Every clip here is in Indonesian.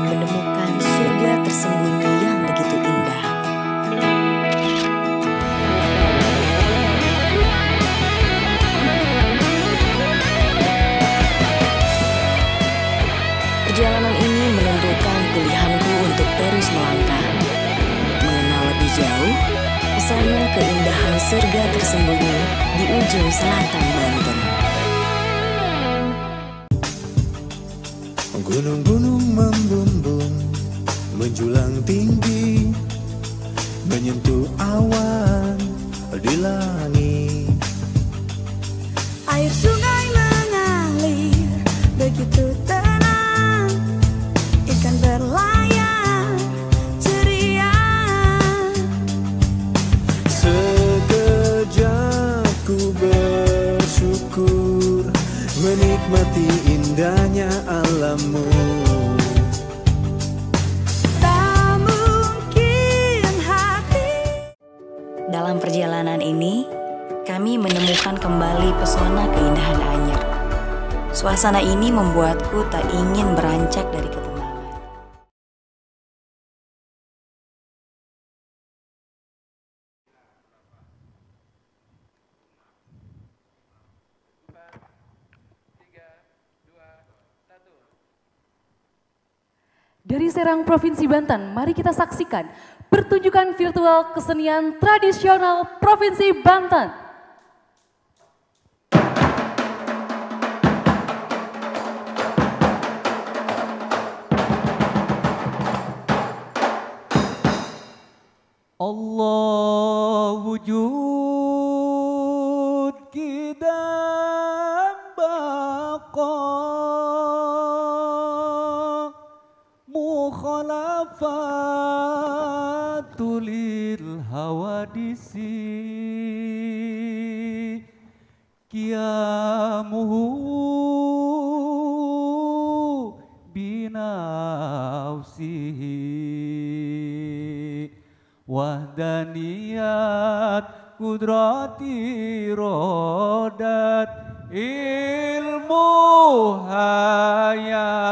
dan menemukan surga tersembunyi yang begitu indah. Perjalanan ini menentukan pilihanku untuk terus melangkah, mengenal lebih jauh pesona keindahan surga tersembunyi di ujung selatan Banten. Gunung-gunung membumbung, menjulang tinggi, menyentuh awan di langit. Air sungai mengalir begitu tenang, ikan berlayar ceria. Sekejap ku bersyukur, menikmati indahnya alammu. Tak mungkin hati. Dalam perjalanan ini, kami menemukan kembali pesona keindahan Anyer. Suasana ini membuatku tak ingin beranjak dari ketenangan. Dari Serang, Provinsi Banten, mari kita saksikan pertunjukan virtual kesenian tradisional Provinsi Banten. Allah wujud kidam baqa mukhalafatul hawadisi qiyamuhu binafsihi wahdaniyat kudrati rodat ilmu hayat.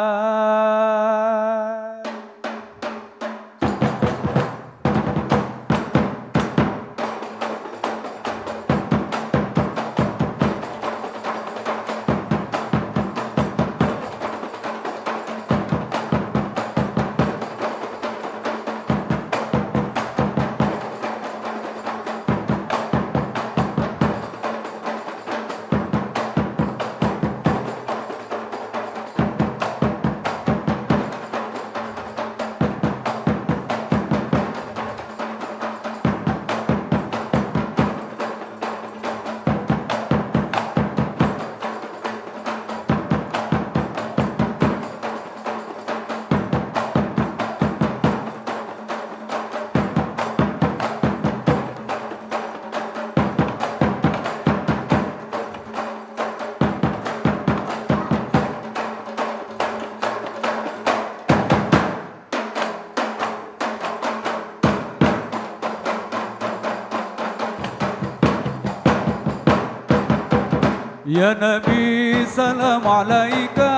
Ya Nabi salam alaika,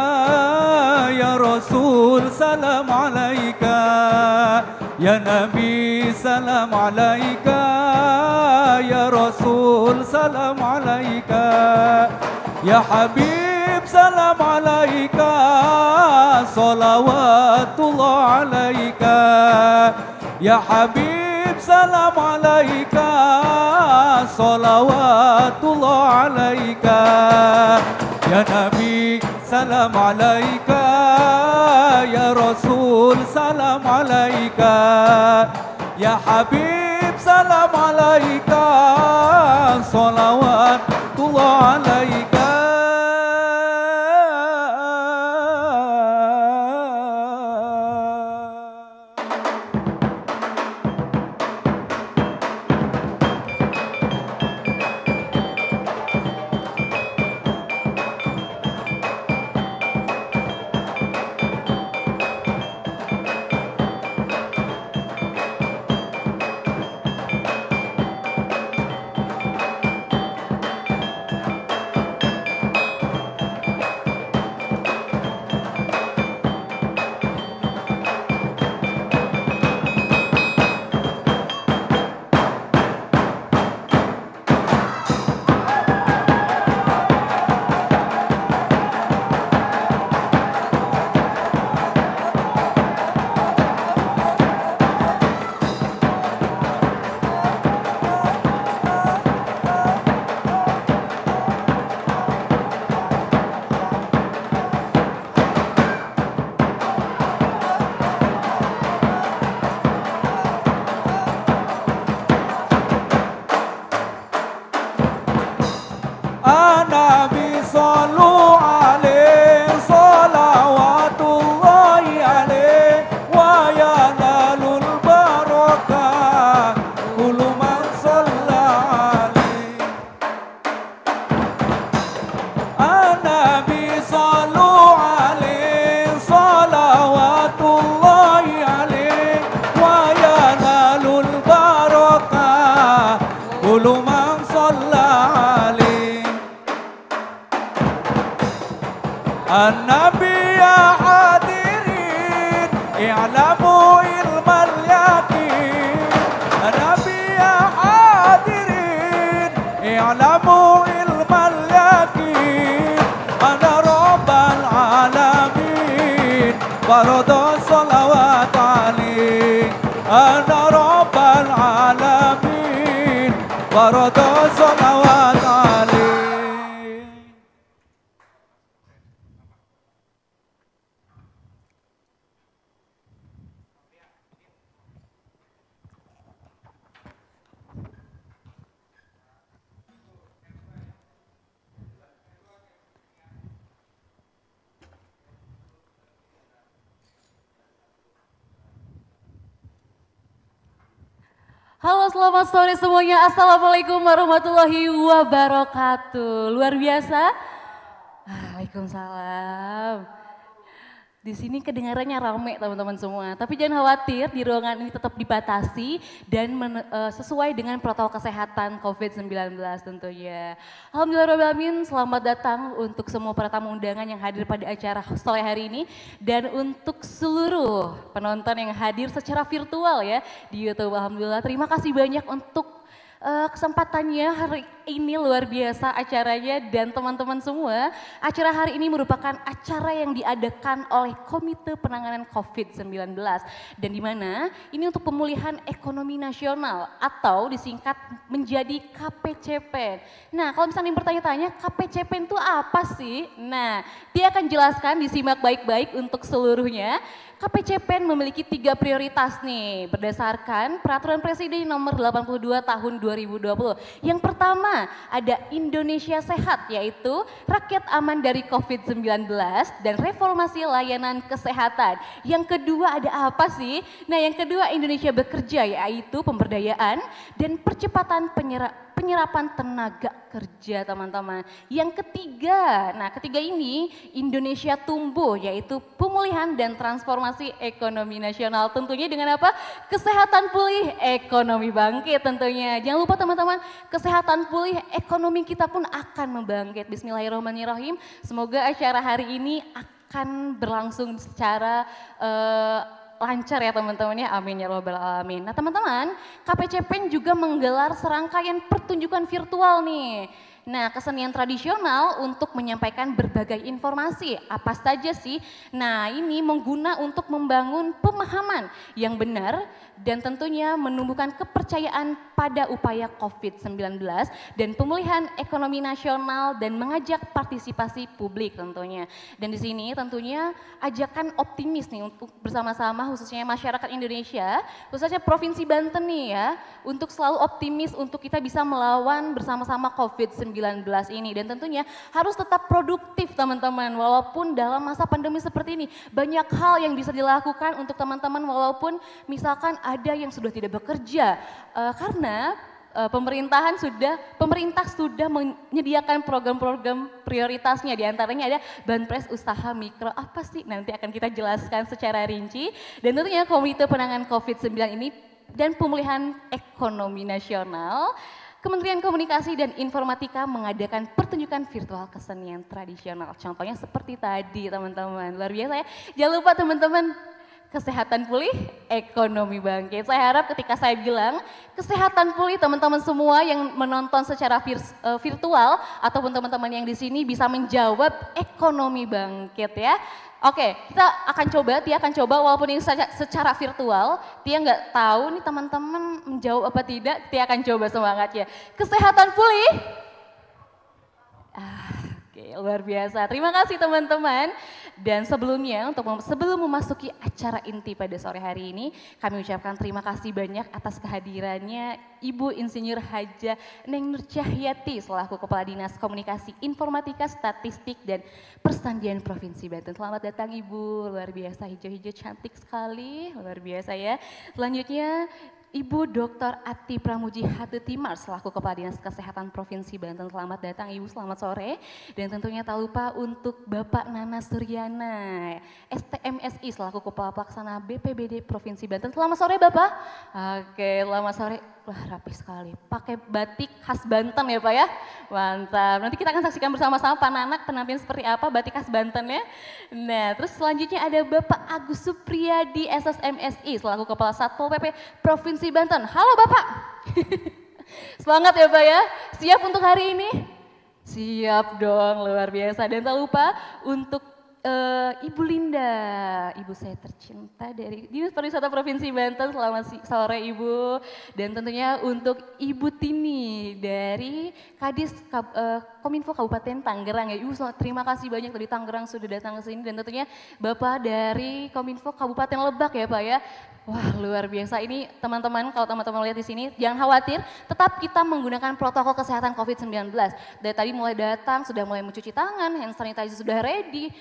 Ya Rasul salam alaika, Ya Nabi salam alaika, Ya Rasul salam alaika, Ya Habib salam alaika, salawatullah alaika, Ya Habib salam alaika, salawatullah alaika, Ya Nabi salam alaika, Ya Rasul salam alaika, Ya Habib salam alaika, salawatullah alaika. اعلموا علم اليقين نبي يا حاضرين اعلموا علم اليقين أنا رب العالمين فرض الصلوات عليك أنا رب العالمين فرض الصلوات عليك. Halo, selamat sore semuanya. Assalamualaikum warahmatullahi wabarakatuh. Luar biasa. Waalaikumsalam. Di sini kedengarannya rame teman-teman semua. Tapi jangan khawatir, di ruangan ini tetap dibatasi dan sesuai dengan protokol kesehatan COVID-19 tentunya. Alhamdulillahirrahmanirrahim, selamat datang untuk semua para tamu undangan yang hadir pada acara sore hari ini. Dan untuk seluruh penonton yang hadir secara virtual ya di YouTube. Alhamdulillah, terima kasih banyak untuk kesempatannya hari ini, luar biasa acaranya dan teman-teman semua. Acara hari ini merupakan acara yang diadakan oleh Komite Penanganan COVID-19 dan di mana ini untuk pemulihan ekonomi nasional atau disingkat menjadi KPCPEN. Nah, kalau misalnya bertanya-tanya KPCPEN itu apa sih? Nah, dia akan jelaskan, disimak baik-baik untuk seluruhnya. KPCPEN memiliki 3 prioritas nih berdasarkan Peraturan Presiden Nomor 82 Tahun 2020. Yang pertama ada Indonesia Sehat, yaitu rakyat aman dari COVID-19 dan reformasi layanan kesehatan. Yang kedua ada apa sih? Nah, yang kedua Indonesia Bekerja, yaitu pemberdayaan dan percepatan penyerapan tenaga kerja teman-teman. Yang ketiga, nah ketiga ini Indonesia Tumbuh, yaitu pemulihan dan transformasi ekonomi nasional. Tentunya dengan apa? Kesehatan pulih, ekonomi bangkit tentunya. Jangan lupa teman-teman, kesehatan pulih, ekonomi kita pun akan membangkit. Bismillahirrahmanirrahim. Semoga acara hari ini akan berlangsung secara lancar ya teman-teman ya, amin ya robbal alamin. Nah teman-teman, KPCPEN juga menggelar serangkaian pertunjukan virtual nih. Nah, kesenian tradisional untuk menyampaikan berbagai informasi, apa saja sih? Nah, ini mengguna untuk membangun pemahaman yang benar dan tentunya menumbuhkan kepercayaan pada upaya COVID-19 dan pemulihan ekonomi nasional dan mengajak partisipasi publik tentunya. Dan di sini tentunya ajakan optimis nih untuk bersama-sama khususnya masyarakat Indonesia, khususnya Provinsi Banten nih ya, untuk selalu optimis untuk kita bisa melawan bersama-sama COVID-19 ini. Dan tentunya harus tetap produktif teman-teman, walaupun dalam masa pandemi seperti ini banyak hal yang bisa dilakukan untuk teman-teman walaupun misalkan ada yang sudah tidak bekerja karena pemerintah sudah menyediakan program-program prioritasnya, diantaranya ada Banpres Usaha Mikro. Apa sih? Nanti akan kita jelaskan secara rinci. Dan tentunya Komite Penanganan COVID-19 ini dan Pemulihan Ekonomi Nasional, Kementerian Komunikasi dan Informatika mengadakan pertunjukan virtual kesenian tradisional. Contohnya seperti tadi teman-teman, luar biasa ya. Jangan lupa teman-teman, kesehatan pulih, ekonomi bangkit. Saya harap ketika saya bilang kesehatan pulih, teman-teman semua yang menonton secara virtual ataupun teman-teman yang di sini bisa menjawab ekonomi bangkit ya. Oke, kita akan coba walaupun ini secara virtual, Tia nggak tahu nih teman-teman menjawab apa tidak, Tia akan coba semangat ya. Kesehatan pulih. Oke, luar biasa. Terima kasih teman-teman. Dan sebelum memasuki acara inti pada sore hari ini, kami ucapkan terima kasih banyak atas kehadirannya Ibu Insinyur Haja Neng Nur Cahyati selaku Kepala Dinas Komunikasi Informatika Statistik dan Persandian Provinsi Banten. Selamat datang Ibu, luar biasa, hijau-hijau cantik sekali, luar biasa ya. Selanjutnya Ibu Dr. Ati Pramuji Hatetimar selaku Kepala Dinas Kesehatan Provinsi Banten. Selamat datang Ibu, selamat sore. Dan tentunya tak lupa untuk Bapak Nana Suryana, STMSI selaku Kepala Pelaksana BPBD Provinsi Banten. Selamat sore Bapak. Oke, selamat sore. Wah, rapi sekali. Pakai batik khas Banten ya Pak ya. Mantap. Nanti kita akan saksikan bersama-sama Pak Nanak penampilan seperti apa batik khas Banten ya. Nah, terus selanjutnya ada Bapak Agus Supriyadi SSMSI selaku Kepala Satpol PP Provinsi Banten. Halo Bapak. Semangat ya Pak ya. Siap untuk hari ini? Siap dong, luar biasa. Dan tak lupa untuk Ibu Linda, ibu saya tercinta dari Dinas Pariwisata Provinsi Banten. Selamat sore Ibu. Dan tentunya untuk Ibu Tini dari Kadis Kominfo Kabupaten Tangerang ya. Ibu terima kasih banyak dari Tangerang sudah datang ke sini. Dan tentunya Bapak dari Kominfo Kabupaten Lebak ya Pak ya. Wah, luar biasa. Ini teman-teman, kalau teman-teman lihat di sini jangan khawatir, tetap kita menggunakan protokol kesehatan COVID-19. Dari tadi mulai datang sudah mulai mencuci tangan, hand sanitizer sudah ready,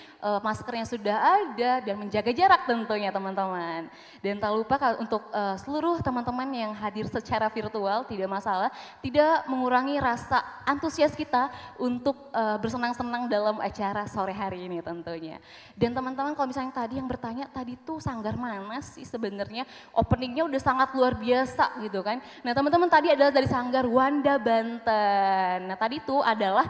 maskernya sudah ada, dan menjaga jarak tentunya teman-teman. Dan tak lupa untuk seluruh teman-teman yang hadir secara virtual, tidak masalah, tidak mengurangi rasa antusias kita untuk bersenang-senang dalam acara sore hari ini tentunya. Dan teman-teman kalau misalnya tadi yang bertanya, tadi tuh sanggar mana sih sebenarnya, openingnya udah sangat luar biasa gitu kan. Nah teman-teman tadi adalah dari Sanggar Wanda Banten. Nah tadi itu adalah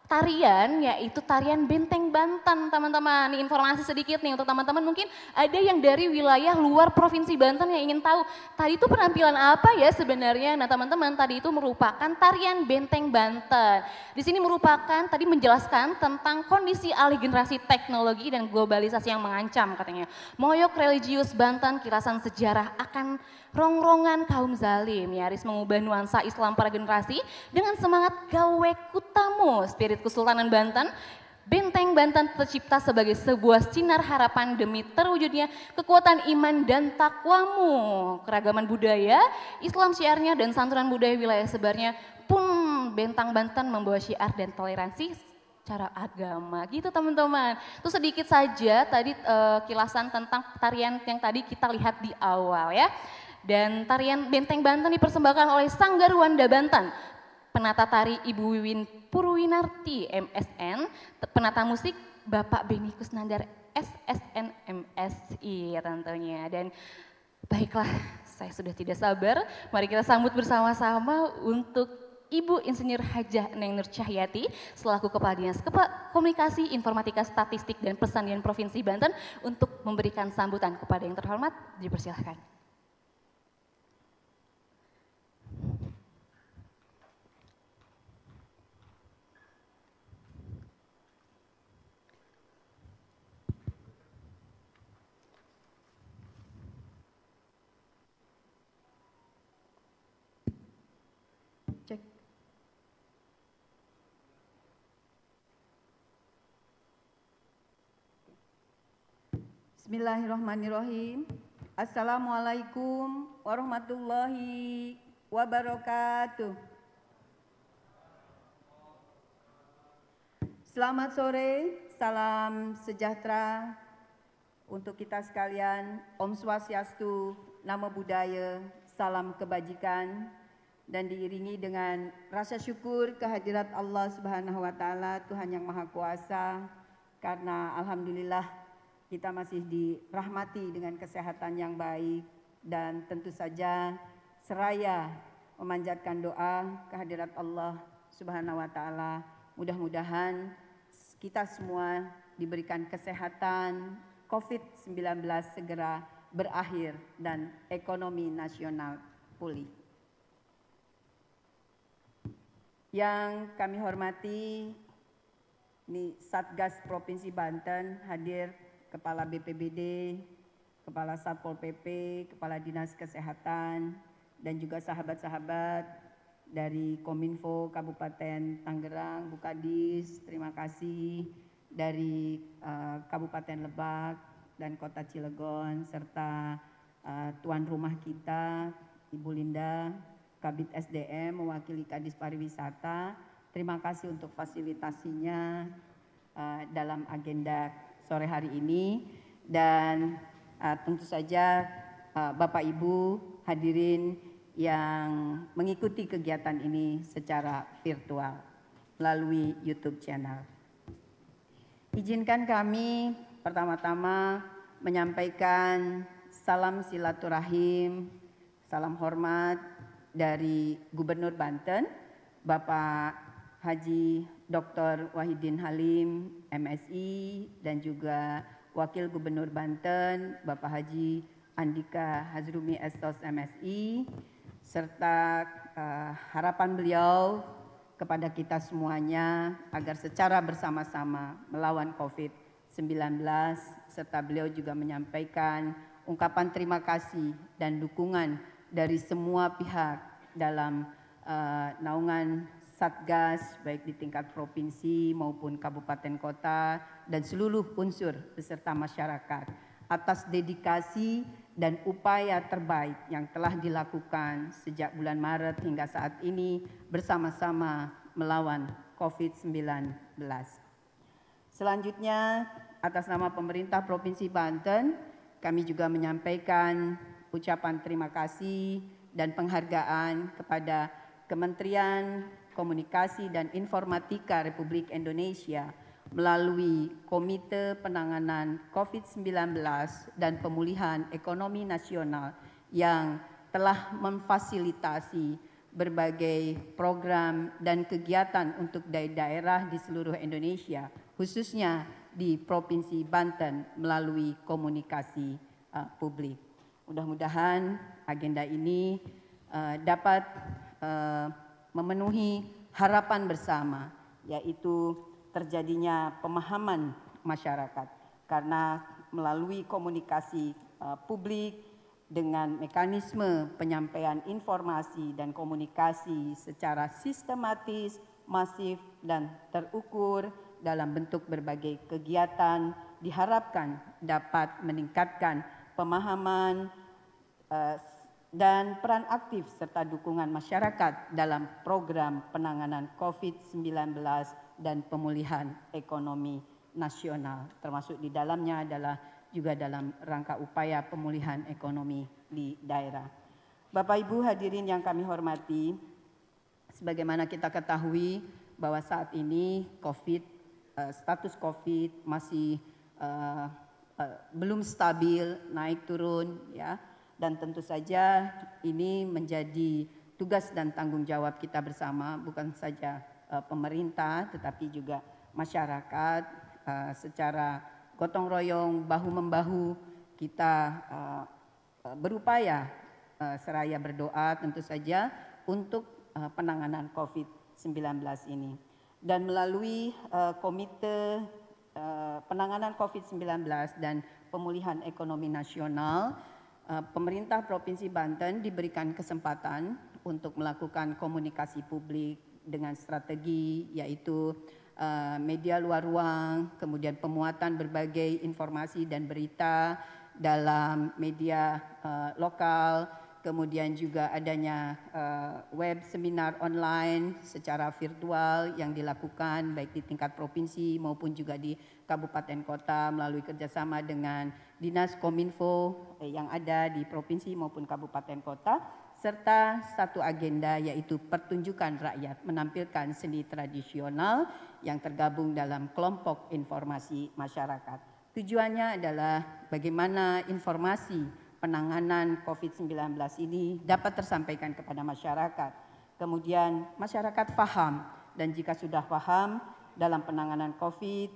tarian, yaitu tarian Benteng Banten teman-teman. Ini informasi sedikit nih untuk teman-teman, mungkin ada yang dari wilayah luar Provinsi Banten yang ingin tahu tadi itu penampilan apa ya sebenarnya. Nah teman-teman tadi itu merupakan tarian Benteng Banten. Di sini merupakan tadi menjelaskan tentang kondisi alih generasi teknologi dan globalisasi yang mengancam katanya. Moyok religius Banten, kirasan sejarah akan rongrongan kaum zalim, nyaris mengubah nuansa Islam para generasi dengan semangat gawe kutamu, spirit Kesultanan Banten. Benteng Banten tercipta sebagai sebuah sinar harapan demi terwujudnya kekuatan iman dan takwamu. Keragaman budaya, Islam syiarnya dan santunan budaya wilayah sebarnya pun Benteng Banten membawa syiar dan toleransi cara agama gitu teman-teman. Itu sedikit saja tadi kilasan tentang tarian yang tadi kita lihat di awal ya. Dan tarian Benteng Banten dipersembahkan oleh Sanggar Wanda Banten. Penata tari Ibu Wiwin Purwinarti MSN, penata musik Bapak Beni Kusnandar SSN MSI tentunya. Dan baiklah, saya sudah tidak sabar, mari kita sambut bersama-sama untuk Ibu Insinyur Hajah Neng Nur Cahyati selaku Kepala Dinas Komunikasi, Informatika, Statistik dan Pesanian Provinsi Banten untuk memberikan sambutan kepada yang terhormat. Dipersilahkan. Bismillahirrahmanirrahim. Assalamualaikum warahmatullahi wabarakatuh. Selamat sore, salam sejahtera untuk kita sekalian. Om Swastiastu, Namo Buddhaya, salam kebajikan, dan diiringi dengan rasa syukur kehadirat Allah Subhanahu wa Ta'ala, Tuhan yang Maha Kuasa, karena alhamdulillah kita masih dirahmati dengan kesehatan yang baik. Dan tentu saja seraya memanjatkan doa kehadirat Allah Subhanahu wa Ta'ala, mudah-mudahan kita semua diberikan kesehatan, COVID-19 segera berakhir dan ekonomi nasional pulih. Yang kami hormati, ini Satgas Provinsi Banten hadir Kepala BPBD, Kepala Satpol PP, Kepala Dinas Kesehatan, dan juga sahabat-sahabat dari Kominfo Kabupaten Tangerang, Bu Kadis, terima kasih, dari Kabupaten Lebak dan Kota Cilegon, serta tuan rumah kita, Ibu Linda, Kabid SDM, mewakili Kadis Pariwisata. Terima kasih untuk fasilitasinya dalam agenda sore hari ini. Dan tentu saja Bapak Ibu hadirin yang mengikuti kegiatan ini secara virtual melalui YouTube channel. Izinkan kami pertama-tama menyampaikan salam silaturahim, salam hormat dari Gubernur Banten, Bapak Haji Dr. Wahidin Halim, MSI, dan juga Wakil Gubernur Banten, Bapak Haji Andika Hazrumi Estos, MSI, serta harapan beliau kepada kita semuanya agar secara bersama-sama melawan COVID-19, serta beliau juga menyampaikan ungkapan terima kasih dan dukungan dari semua pihak dalam naungan Satgas baik di tingkat provinsi maupun kabupaten kota dan seluruh unsur beserta masyarakat atas dedikasi dan upaya terbaik yang telah dilakukan sejak bulan Maret hingga saat ini bersama-sama melawan COVID-19. Selanjutnya, atas nama pemerintah Provinsi Banten, kami juga menyampaikan ucapan terima kasih dan penghargaan kepada Kementerian Komunikasi dan Informatika Republik Indonesia melalui Komite Penanganan COVID-19 dan Pemulihan Ekonomi Nasional yang telah memfasilitasi berbagai program dan kegiatan untuk daerah-daerah di seluruh Indonesia, khususnya di Provinsi Banten melalui komunikasi publik. Mudah-mudahan agenda ini dapat memenuhi harapan bersama, yaitu terjadinya pemahaman masyarakat, karena melalui komunikasi publik dengan mekanisme penyampaian informasi dan komunikasi secara sistematis, masif, dan terukur dalam bentuk berbagai kegiatan diharapkan dapat meningkatkan pemahaman dan peran aktif serta dukungan masyarakat dalam program penanganan COVID-19 dan pemulihan ekonomi nasional, termasuk di dalamnya adalah juga dalam rangka upaya pemulihan ekonomi di daerah. Bapak Ibu hadirin yang kami hormati, sebagaimana kita ketahui bahwa saat ini status COVID masih belum stabil, naik turun, ya, dan tentu saja ini menjadi tugas dan tanggung jawab kita bersama, bukan saja pemerintah tetapi juga masyarakat secara gotong royong, bahu-membahu kita berupaya seraya berdoa tentu saja untuk penanganan COVID-19 ini. Dan melalui Komite Penanganan COVID-19 dan Pemulihan Ekonomi Nasional, pemerintah Provinsi Banten diberikan kesempatan untuk melakukan komunikasi publik dengan strategi yaitu media luar ruang, kemudian pemuatan berbagai informasi dan berita dalam media lokal, kemudian juga adanya web seminar online secara virtual yang dilakukan baik di tingkat provinsi maupun juga di kabupaten kota melalui kerjasama dengan Dinas Kominfo yang ada di provinsi maupun kabupaten kota, serta satu agenda yaitu pertunjukan rakyat menampilkan seni tradisional yang tergabung dalam kelompok informasi masyarakat. Tujuannya adalah bagaimana informasi penanganan COVID-19 ini dapat tersampaikan kepada masyarakat. Kemudian masyarakat paham, dan jika sudah paham dalam penanganan COVID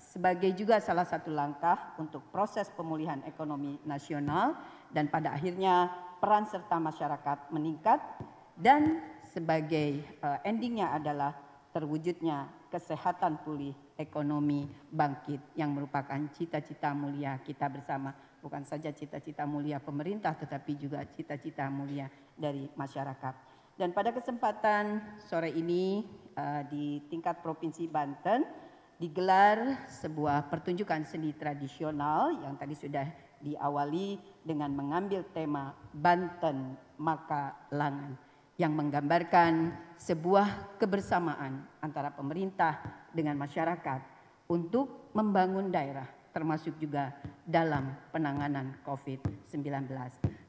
sebagai juga salah satu langkah untuk proses pemulihan ekonomi nasional, dan pada akhirnya peran serta masyarakat meningkat, dan sebagai endingnya adalah terwujudnya kesehatan pulih, ekonomi bangkit yang merupakan cita-cita mulia kita bersama. Bukan saja cita-cita mulia pemerintah tetapi juga cita-cita mulia dari masyarakat. Dan pada kesempatan sore ini di tingkat Provinsi Banten digelar sebuah pertunjukan seni tradisional yang tadi sudah diawali dengan mengambil tema Banten Maka Langan, yang menggambarkan sebuah kebersamaan antara pemerintah dengan masyarakat untuk membangun daerah, termasuk juga dalam penanganan COVID-19.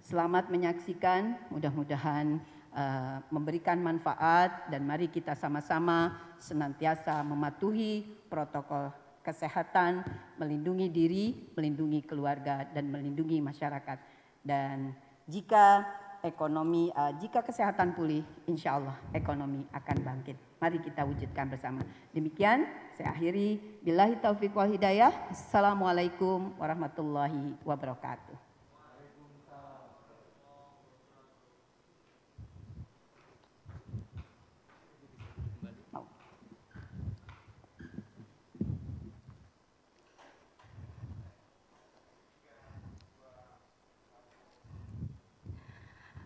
Selamat menyaksikan, mudah-mudahan memberikan manfaat dan mari kita sama-sama senantiasa mematuhi protokol kesehatan, melindungi diri, melindungi keluarga dan melindungi masyarakat. Dan jika kesehatan pulih, insya Allah ekonomi akan bangkit. Mari kita wujudkan bersama. Demikian saya akhiri. Billahi taufiq wal hidayah. Assalamualaikum warahmatullahi wabarakatuh.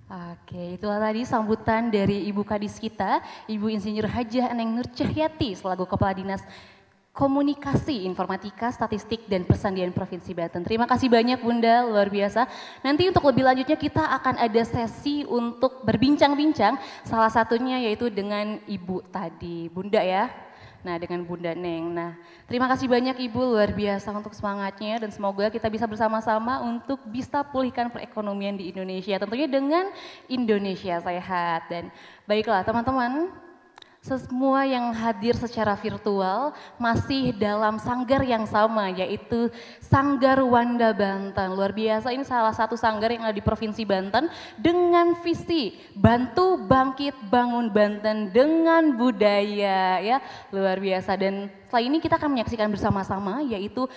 Oke, itulah tadi sambutan dari Ibu Kadis kita, Ibu Insinyur Hajah Eneng Nur Cahyati selaku Kepala Dinas Komunikasi, Informatika, Statistik, dan Persandian Provinsi Banten. Terima kasih banyak Bunda, luar biasa. Nanti untuk lebih lanjutnya kita akan ada sesi untuk berbincang-bincang, salah satunya yaitu dengan Ibu tadi, Bunda ya. Nah, dengan Bunda Neng. Nah, terima kasih banyak Ibu, luar biasa untuk semangatnya dan semoga kita bisa bersama-sama untuk bisa pulihkan perekonomian di Indonesia. Tentunya dengan Indonesia sehat. Dan baiklah teman-teman, semua yang hadir secara virtual masih dalam sanggar yang sama, yaitu Sanggar Wanda Banten. Luar biasa, ini salah satu sanggar yang ada di Provinsi Banten dengan visi bantu bangkit bangun Banten dengan budaya, ya luar biasa. Dan setelah ini kita akan menyaksikan bersama-sama yaitu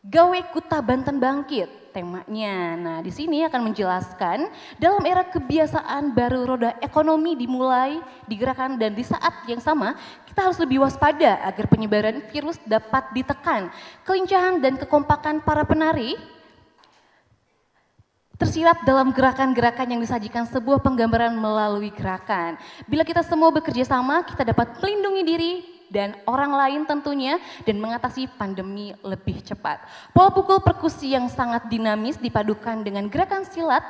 Gawe Kuta Banten Bangkit temanya. Nah, di sini akan menjelaskan dalam era kebiasaan baru roda ekonomi dimulai digerakkan dan di saat yang sama kita harus lebih waspada agar penyebaran virus dapat ditekan. Kelincahan dan kekompakan para penari tersirat dalam gerakan-gerakan yang disajikan sebuah penggambaran melalui gerakan. Bila kita semua bekerja sama, kita dapat melindungi diri dan orang lain tentunya dan mengatasi pandemi lebih cepat. Pola pukul perkusi yang sangat dinamis dipadukan dengan gerakan silat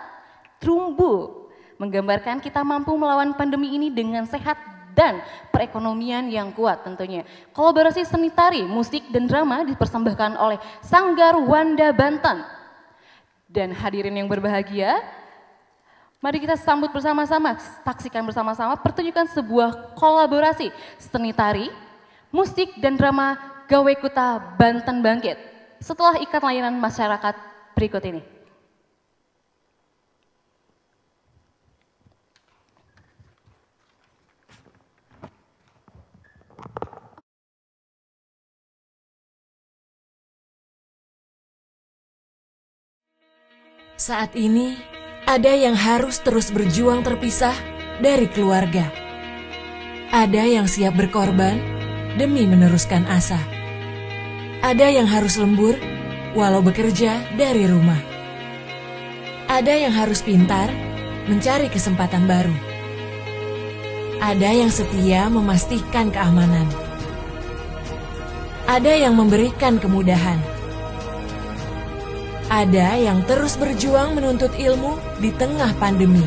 trumbu menggambarkan kita mampu melawan pandemi ini dengan sehat dan perekonomian yang kuat tentunya. Kolaborasi seni tari, musik dan drama dipersembahkan oleh Sanggar Wanda Banten. Dan hadirin yang berbahagia, mari kita sambut bersama-sama, saksikan bersama-sama pertunjukan sebuah kolaborasi seni tari, musik dan drama Gawe Kuta Banten Bangkit setelah iklan layanan masyarakat berikut ini. Saat ini, ada yang harus terus berjuang terpisah dari keluarga. Ada yang siap berkorban demi meneruskan asa. Ada yang harus lembur walau bekerja dari rumah. Ada yang harus pintar mencari kesempatan baru. Ada yang setia memastikan keamanan. Ada yang memberikan kemudahan. Ada yang terus berjuang menuntut ilmu di tengah pandemi.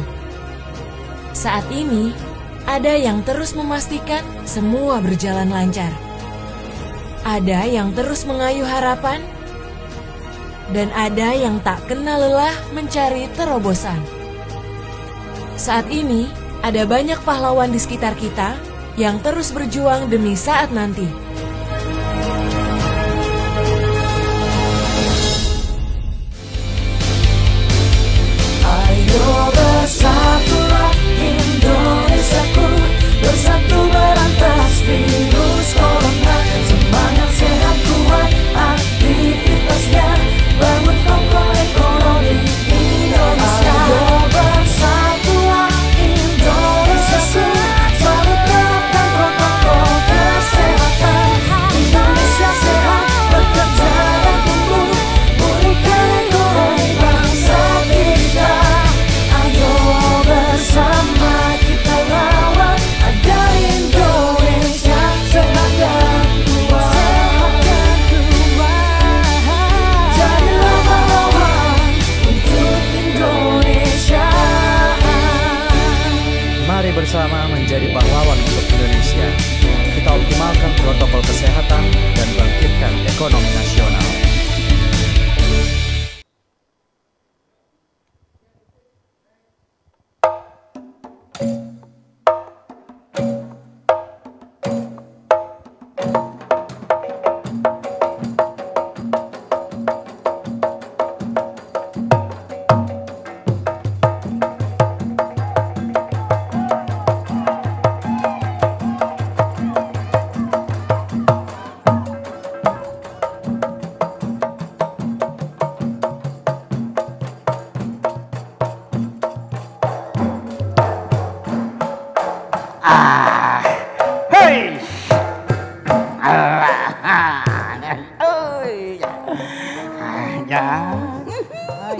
Saat ini, ada yang terus memastikan semua berjalan lancar. Ada yang terus mengayuh harapan, dan ada yang tak kenal lelah mencari terobosan. Saat ini, ada banyak pahlawan di sekitar kita yang terus berjuang demi saat nanti. Bersatulah Indonesiaku, bersatu berantas virus corona. Semangat sehat kuat aktivitasnya, bangun kokoh ekonomi Indonesia. Ayo bersatulah Indonesiaku, selalu terapkan protokol kesehatan.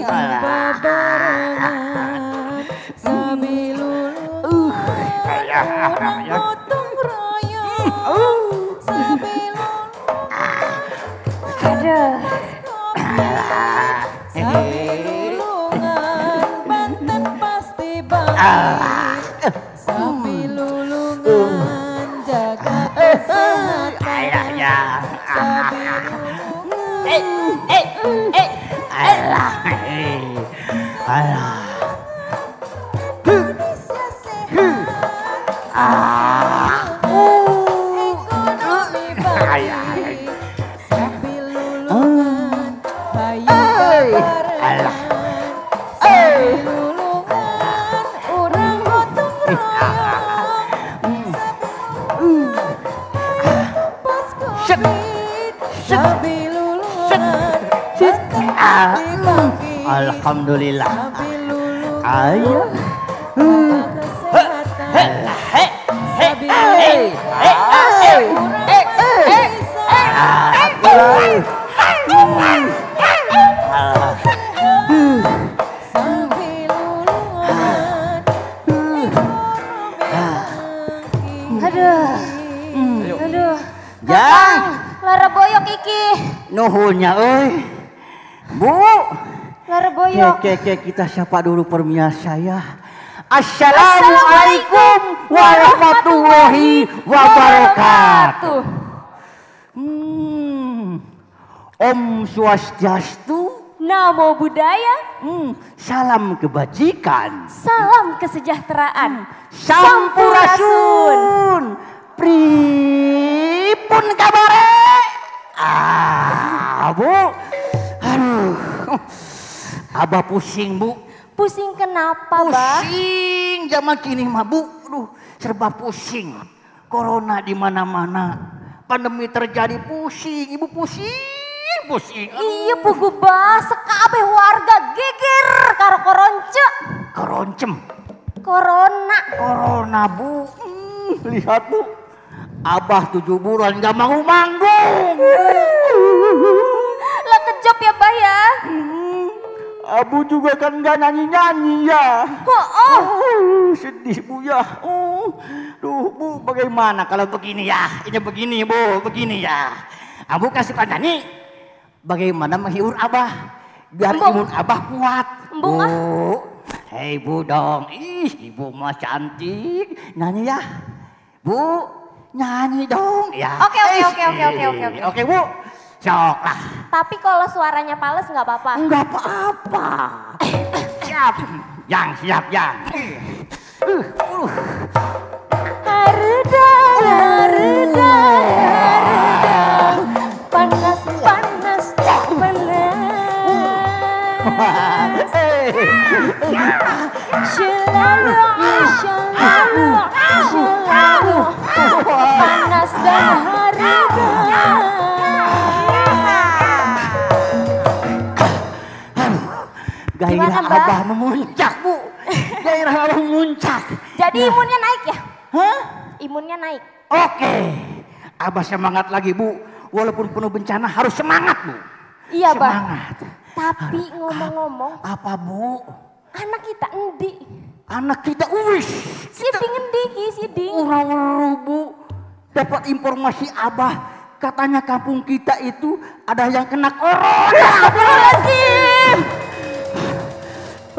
bebarengan sambil orang gotong royong sambil lulungan Banten pasti baik sambil lulungan jaga kesehatan sambil Indonesia sehat ekonomi baik sambil lulungan bayu barengan sambil lulungan orang gotong royong pas covid sambil lulungan Banten pasti bangkit Alhamdulillah. sambil lulungan Ayo. kesehatan sambil Aduh. Jang, Lara boyok iki. nuhunnya euy. Bu, Lara boyok. kita sapa dulu permiasa ya. Assalamualaikum warahmatullahi wabarakatuh. Om Swastiastu. Namo Buddhaya. Salam kebajikan. Salam kesejahteraan. Sampurasun. Pripun kabare? Bu. Aduh. Abah pusing, Bu. Pusing kenapa, Bah? Pusing zaman kini mah, Bu. Aduh, serba pusing. Corona di mana-mana. Pandemi terjadi pusing, Ibu pusing. Iya pugu Bah, sekabeh warga geger karo koronce. Koroncem. Corona, Bu. Lihat, Bu. Abah 7 bulan gak mau manggung. Lah kejop ya, Bah ya. Abu juga kan gak nyanyi-nyanyi ya. Sedih, Bu ya. Duh, Bu, bagaimana kalau begini ya? Ini begini, Bu, begini ya. Abu kan suka nyanyi. Bagaimana menghibur Abah biar imun Abah kuat? Embung ah. Bu, hei Bu dong. Ibu mah cantik. Nyanyi ya. Bu, nyanyi dong ya. Oke. Oke, Bu. Sok lah. Tapi kalau suaranya pales nggak apa-apa. Enggak apa-apa. Siap. Siap, Yang. Haruda. Panas. Selalu. Panas dan haruda. Gairah Gimana, Mbak? Abah memuncak, Bu. Gairah Abah memuncak. Jadi imunnya naik ya? Hah? Imunnya naik. Oke. Abah semangat lagi, Bu. Walaupun penuh bencana harus semangat, Bu. Iya, Bah. Semangat. Tapi ngomong-ngomong, Apa, Bu? anak kita endi? Anak kita uwis. Siding endi ki, siding. Ura-ura, Bu. Dapat informasi Abah. Katanya kampung kita itu ada yang kena corona. Astagfirullahaladzim.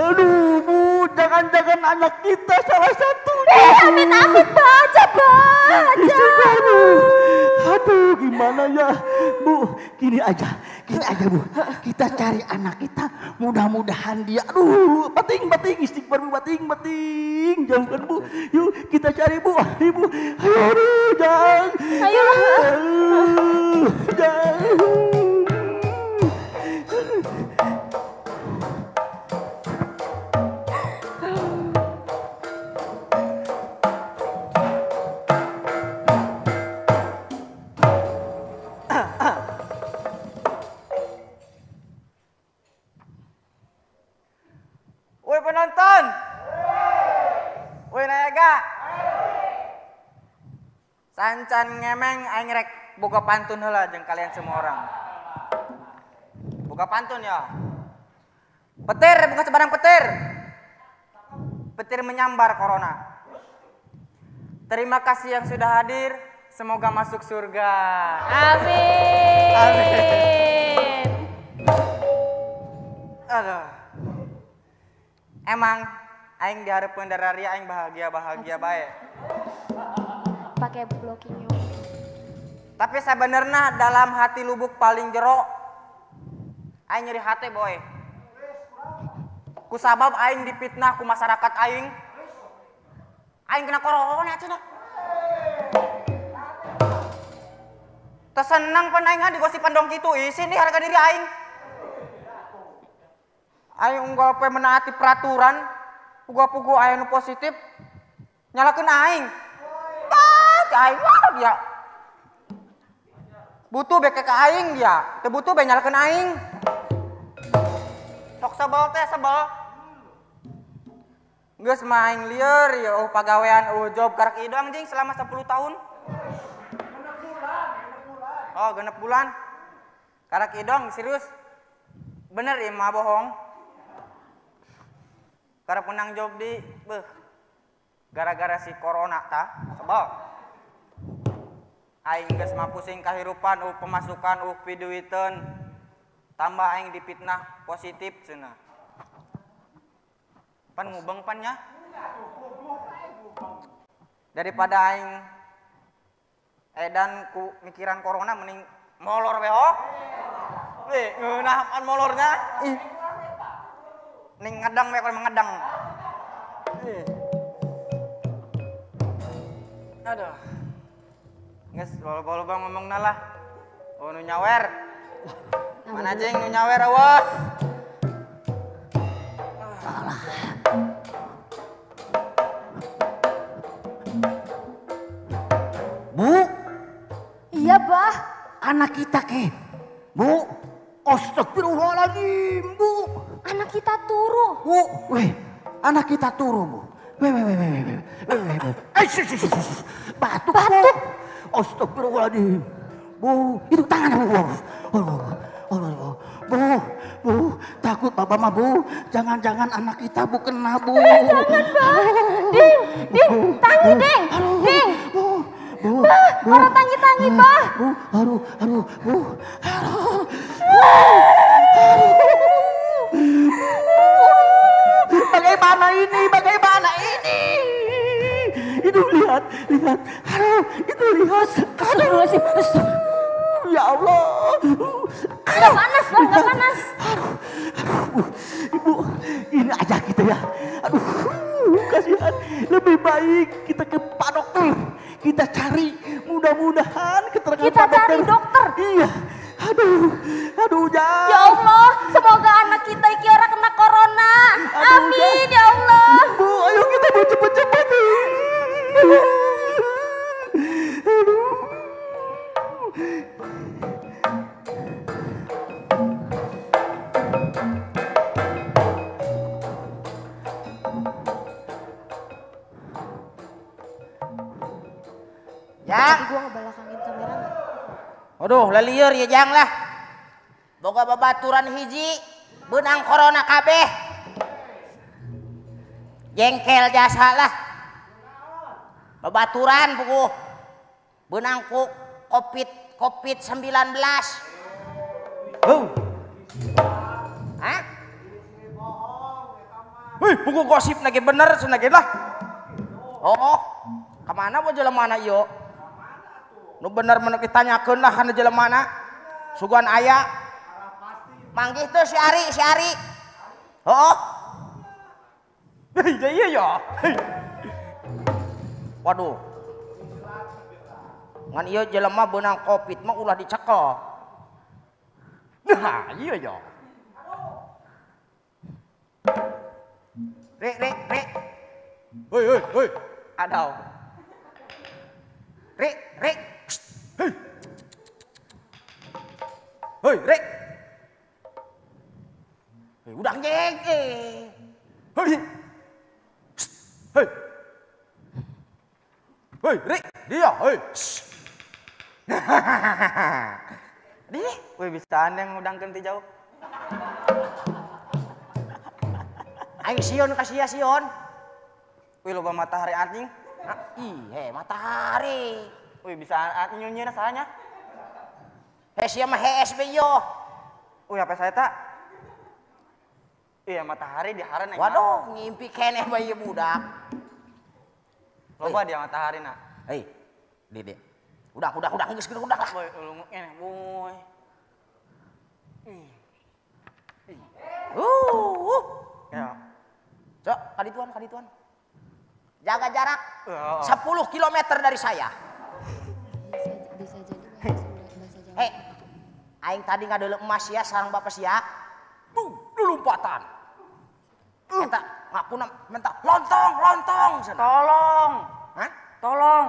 Aduh, Bu. Jangan-jangan anak kita salah satunya. Amit-amit baca. Aduh, gimana ya, Bu? Gini aja, Bu. Kita cari anak kita, mudah-mudahan dia, aduh, bating, istighfar, Bu, bating. Jangan, Bu. Yuk, kita cari, Bu. Ibu, aduh, jangan. Ayolah. Jangan. Woi penonton, woi nayaga, sancan ngemeng aing rek boga pantun heula jeung kalian semua orang. Boga pantun ya. Petir, bukan sebarang petir. Petir menyambar corona. Terima kasih yang sudah hadir. Semoga masuk surga. Amin. Amin. Aduh. Emang aing diharapkeun darari aing bahagia baik. Pakai blocking. Tapi sebenarnya dalam hati lubuk paling jero aing nyeri hati boy. Ku sabab aing dipitnah ku masyarakat aing. Aing kena corona cenah. Tersenang pan aing digosipan dong kitu isin di harga diri aing. Aing unggal pe menaati peraturan, pugu-pugu aing nu positif nyalakeun aing. Aing wah dia. Butuh beke ka aing dia, teu butuh be nyalakeun aing. Sok sebel teh sebel. Geus mah aing lieur ya pagawean job karek ieu anjing selama 10 tahun. Oh, 6 bulan. Karek idong serius. Bener ieu mah bohong. Karek menang job di gara-gara si corona tah, sebel. Aing geus mah pusing kahirupan pemasukan piduiteun. Tambah aing dipitnah positif cenah. Pan ngubeng pan nya. Daripada aing edan ku mikiran corona mending molor we ho. Ngeunah pan molornya. Ning ngedang we kalau ngedang. Aduh. Geus loba-loba ngomongna lah. Oh nu nyawer. Mana jeng nu nyawer eueuh. Bu, Iya, Bah. anak kita ke. Bu, astagfirullahaladzim, Bu. Anak kita turu. Bu, weh, anak kita turu, Bu. Weh. Batuk, Bu. Astagfirullahaladzim. Bu, itu tangan, Bu. Bu, takut Bapak mah, Bu. Jangan-jangan anak kita, Bu, kena, Bu. Jangan, Bah. Ding, tangi, Ding. Ding. Bu, Orang tangi-tangi, Bah. Bu. Bagaimana ini? Itu lihat. Aduh, itu lihat. Astagfirullahaladzim. Ya Allah. Nggak panas, Bah, nggak panas. Aduh, Ibu, ini aja kita ya. Aduh, kasihan. Lebih baik kita ke Pak Dokter. Kita cari, mudah-mudahan keterangan Kita Pak Dokter. cari dokter. Iya. Aduh, jangan. Ya Allah, semoga anak kita iki ora kena corona. Amin, ya Allah. Bu, ayo kita Bu cepet-cepet. Tapi gua ngebelakangin kamera nggak? Aduh, lalieur ya jang lah. Boga babaturan hiji, benang corona kabeh. Jengkel jasa lah. Babaturan puguh. Benang ku COVID-19. Hah? Wih, buku gosip lagi bener senagi lah. Oh, kemana mau jalan mana yo? Nu bener mana ditanyakeun lah kana jalan mana? Sugan aya. Manggih tuh si Ari. Oh. Iya ya. Waduh. Ngan ieu jelema beunang Covid mah ulah dicekel. Nah, iya ya. Rek. Hoi. Adau. Rek. Hoi, Rek. Udang jeng. Hoi. Hoi, Rek. Dia, hoi. Wih, bisaan yang udang ganti jauh. Aing sion kasih ya sion. Wih loba matahari anjing. Ih, matahari. Wih bisa nyunyi rasanya. Sia mah HSB yo. Wih apa saya tak? Iya matahari di haran. Waduh, ngimpi keneh bayi budak. Loba dia matahari nak. Hei, Dede. Udah geus udah lah. Boy, ulung eneh boy. Ya. Cok, kadituan. Jaga jarak 10 km dari saya. Bisa jadi bahasa Jawa. Hei, aing tadi ngadeuleu emas ya sareng bapak sia. Tuh, lumpatan. Eta ngapuna minta lontong cenah. Tolong. Hah? Tolong.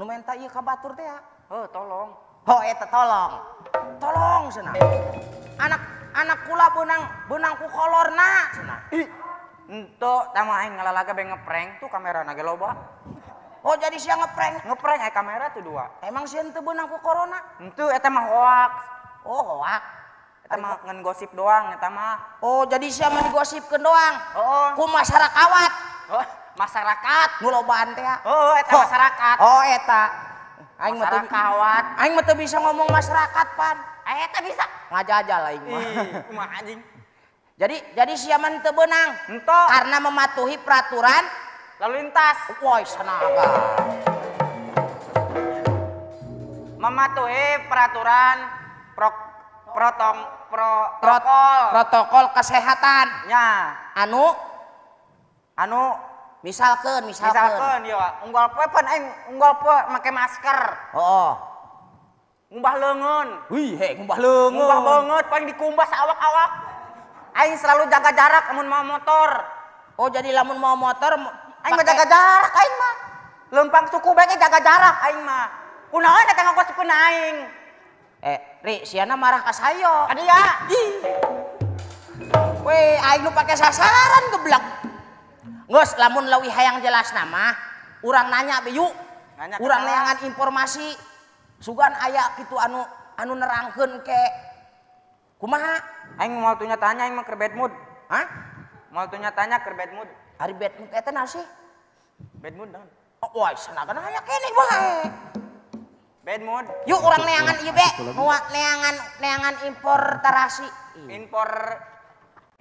Nu minta ieu ka batur teh ya. Tolong. Oh, eta tolong. Tolong cenah. Anak kula beunang ku kolorna cenah. Ento tama aing ngalalaga be ngeprank tuh kamera na ge loba. Oh, jadi sia ngeprank Kamera tuh 2. Emang sia teu beunang ku corona? Ento eta mah hoax. Oh, hoax. Eta mah ngan gosip doang eta mah. Oh, jadi sia mah digosipkeun doang. Ku masyarakat. Masyarakat. Nu lobaan teh. Eta masyarakat. Oh, eta. Aing mah teu bisa ngomong masyarakat, Pan. Eta bisa. Ngajajal aing mah. Mah anjing. Jadi sia mah teu beunang. Ento. Karena mematuhi peraturan Lalu lintas. Woi, sanaga. Mematuhi peraturan protokol kesehatan. Ya. Anu misalkeun yo unggal poe pan aing unggal poe make masker. Ngumbah leungeun. Wih, ngumbah leungeun. Ngumbah banget paling dikumbah awak-awak. Aing selalu jaga jarak lamun mau motor. Oh, jadi lamun mau motor aing mah jaga jarak aing mah. Lempang suku bae jaga jarak aing mah. Kunaon eta ngagosipkeun aing? Ri, siana marah ka sayo. Adiya. Weh, aing nu pake sasaran geblek. Geus lamun leuwih hayang jelasna mah urang nanya be yuk. Urang neangan informasi sugan aya kitu anu nerangkeun ke kumaha? Aing mau tuh nyatanya aing mah keur bad mood. Hah? Mau tuh nyatanya keur bad mood. Ari bad mood eta naon sih? Bad mood naon? Oh, wah, sanagan aya keneh bae. Bad mood. Yuk urang neangan ieu be, nu neangan importasi.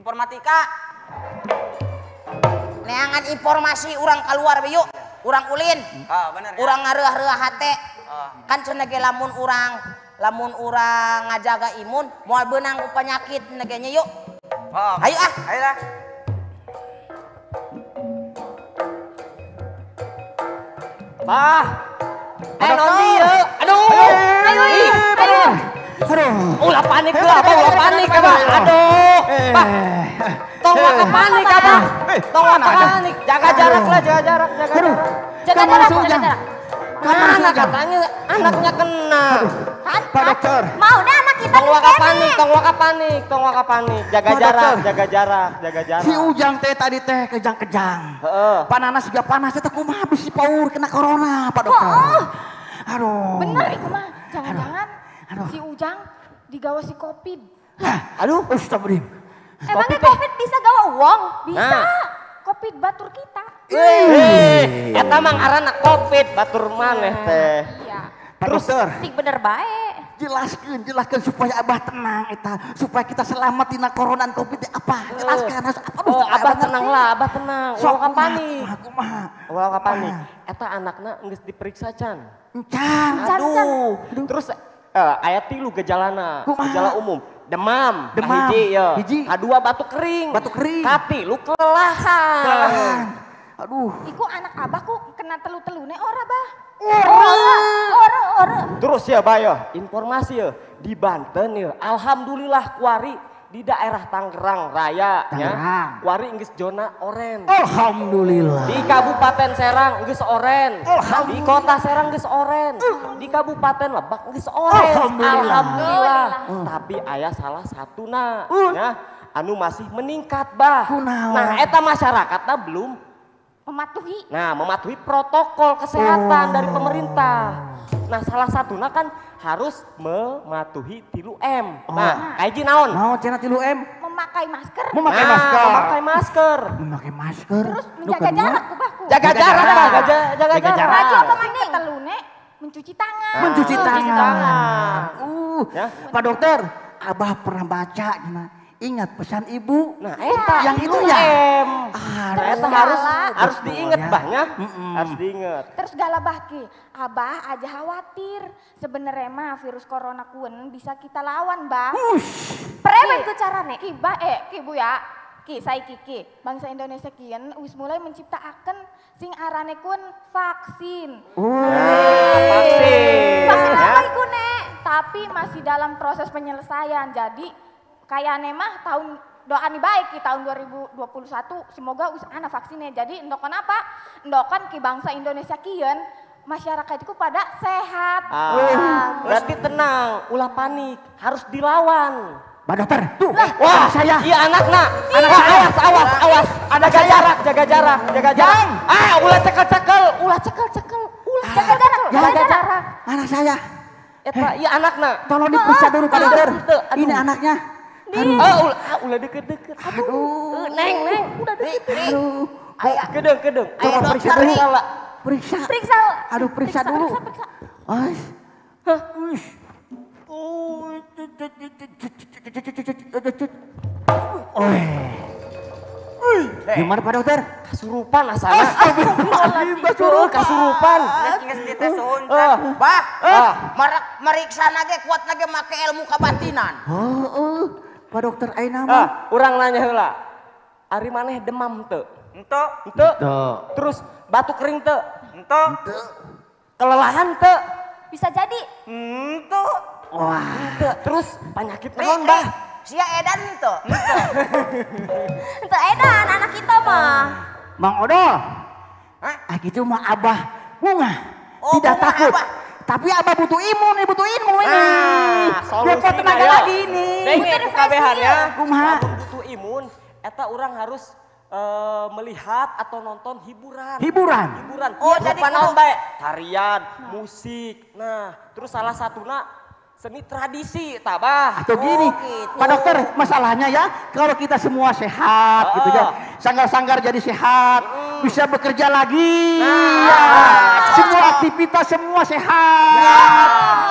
Informatika. Neangan informasi urang keluar be yuk. Urang ulin. Bener. Urang ngareuah-reuah hate. Kan cenah ge lamun urang ngajaga imun moal beunang ku penyakit negenya yuk. Ayo ah. Ayolah. Bah. Non dieu. Aduh. Aduh. Ulah panik lah, ulah panik Abah. Aduh. Bah. Tong ka panik Abah. Tong ka panik. Jaga jarak lah, jaga jarak. Jaga jarak. Mana katanya anaknya kena. Pak dokter. Mau deh anak kita tong waka panik. Jaga jarak. Si Ujang teh tadi teh kejang-kejang. Pananas juga panas teh kumaha bisi paur kena corona, Pak dokter. Aduh. Bener iku mah. Jangan-jangan si Ujang digawa si Covid. Aduh, astagfirullah. Emangnya Covid bisa gawa uang? Bisa. Covid batur kita. Eta mah ngaranna Covid batur maneh teh. Iya. Pak dokter. Sing bener bae. Jelaskan supaya Abah tenang eta, supaya kita selamat dina corona dan Covid apa? Jelaskan Abah tenang lah, Abah tenang. Ulah ka panik. Kumaha? Ulah ka panik. Eta anakna geus diperiksa can. Aduh. Terus aya 3 gejalana. Gejala umum. Demam. Hiji ya. Kadua batuk kering. Katilu kelelahan. Aduh. Iku anak Abah ku kena telu-telune ora, Bah? Ora. Terus ya, Bah ya, informasi ya di Banten ya. Alhamdulillah kuari di daerah Tangerang Raya ya. Kuari geus zona oren. Alhamdulillah. Di Kabupaten Serang geus oren. Di Kota Serang geus oren. Di Kabupaten Lebak geus oren. Alhamdulillah. Tapi aya salah satuna ya anu masih meningkat, Bah. Nah, eta masyarakatna belum mematuhi protokol kesehatan dari pemerintah. Nah, salah satunya kan harus mematuhi 3M. Nah, kayak naon? Naon cenah 3M? memakai masker. Memakai masker. Memakai masker. Memakai masker. Terus menjaga jarak kubahku. Jaga jarak, jaga jarak. Baju apa mandi telune mencuci tangan. Mencuci tangan. Ya. Pak dokter, Abah pernah baca gimana? Ingat pesan ibu. Nah, eta yang itu ya. Eta harus diingat bahnya. Harus diingat. Terus gala bahki, Abah aja khawatir. Sebenarnya mah virus corona kuen bisa kita lawan, Bah. Premen tuh carane. Ki Bu ya. Ki saya Kiki. Bangsa Indonesia kian wis mulai menciptakan sing arane kun vaksin. Vaksin. Vaksin apa iku, Nek? Tapi masih dalam proses penyelesaian. Jadi kayaknya mah tahun doa nih baik di tahun 2021 semoga anak vaksinnya. Jadi endokan apa? Endokan ki bangsa Indonesia kian masyarakat itu pada sehat. Berarti tenang, ulah panik, harus dilawan. Pak dokter, tuh. Wah, saya. Iya anak nak. Awas. Ada jaga jarak. Ulah cekel. Jaga jarak. Anak saya. Eta, iya anak nak. Tolong diperiksa dulu Pak dokter. Ini anaknya. Ulah deket. Aduh. Neng. Udah deket. Aduh. Kedeng. Coba periksa dulu. Periksa. Aduh, periksa dulu. Gimana Pak dokter? Kasurupan asana. Kasurupan. Bah, meriksa nage kuat nage make ilmu kabatinan. Pak dokter ayeuna mah. Urang nanya heula. Ari maneh demam teu? Henteu. Terus batuk kering teu? Henteu. Kelelahan teu? Bisa jadi. Henteu. Wah. Terus penyakit naon, Bah? Sia edan teu? Itu edan anak kita mah. Mang Odol. Gitu mah Abah bunga. Tidak takut. Tapi Abah butuh imun ini. Biar kau tenaga lagi ini. Dengan kabehannya, butuh imun, eta orang harus melihat atau nonton hiburan. Oh, jadi naon bae? Tarian, musik. Nah, terus salah satuna seni tradisi, tabah. Atau gini, gitu. Pak dokter, masalahnya ya, kalau kita semua sehat, gitu ya, sanggar-sanggar jadi sehat, bisa bekerja lagi, semua aktivitas semua sehat,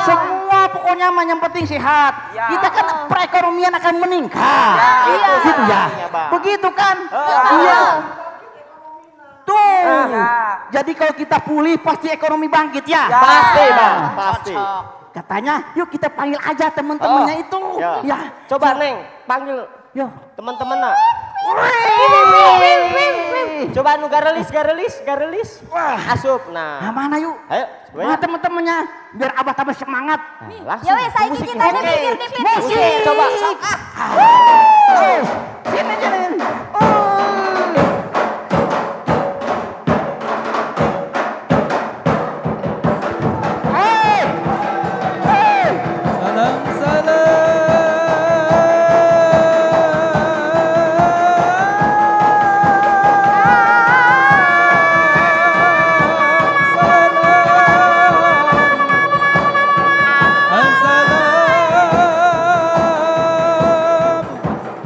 semua pokoknya yang penting sehat. Kita kan perekonomian akan meningkat, gitu ya. Begitu kan? Iya. Tuh, jadi kalau kita pulih pasti ekonomi bangkit ya. Pasti Bang, pasti. Katanya, yuk kita panggil aja teman-temannya itu. Ya. Coba Neng, panggil teman-teman nak. Coba nu garelis. Wah, asup. Nah, mana yuk? Ayo, mana teman-temannya? Biar Abah tambah semangat. Langsung. Ya wes, saya kita musik. Coba. Sini.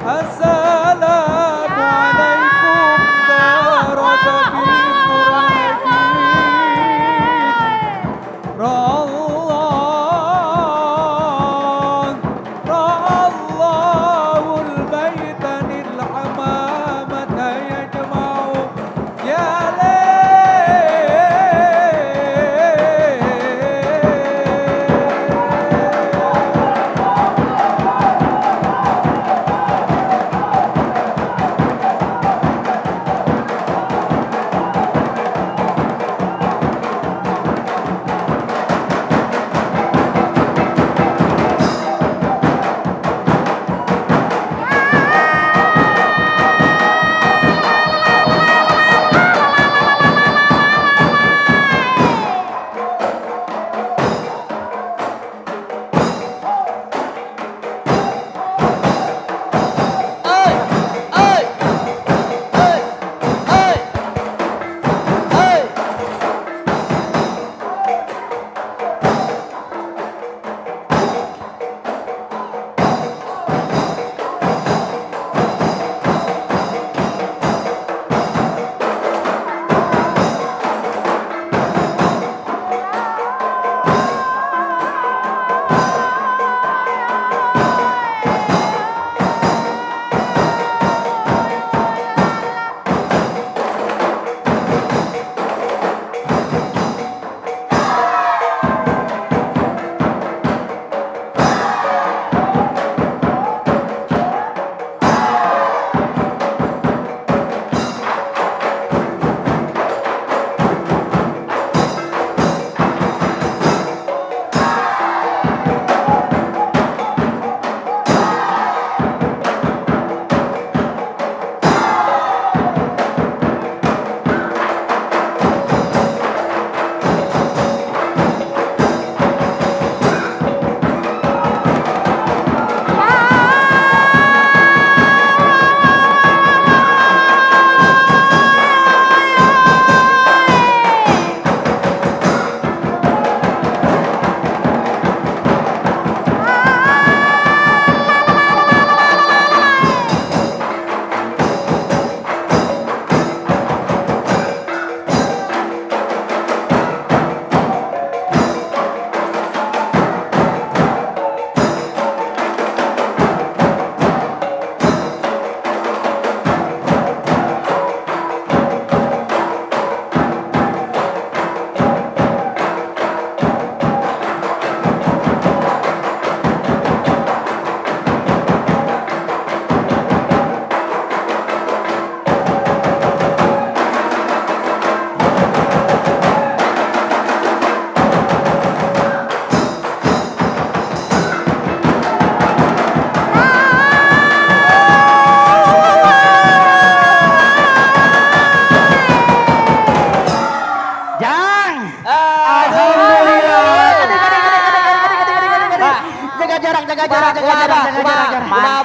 Assalam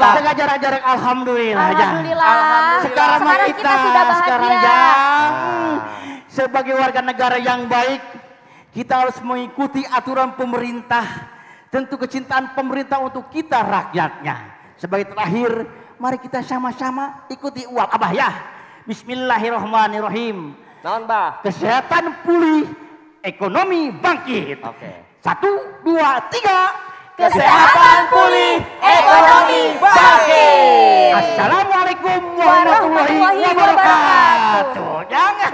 Jaga jarak-jarak, alhamdulillah. Alhamdulillah. Sekarang kita sudah bahagia. Sekarang sebagai warga negara yang baik, kita harus mengikuti aturan pemerintah. Tentu kecintaan pemerintah untuk kita rakyatnya. Sebagai terakhir, mari kita sama-sama ikuti uap Abah ya. Bismillahirrahmanirrahim. Naon, Bah? Kesehatan pulih, ekonomi bangkit. Oke. 1, 2, 3. Kesehatan pulih, ekonomi bangkit. Assalamualaikum warahmatullahi wabarakatuh. Jangan.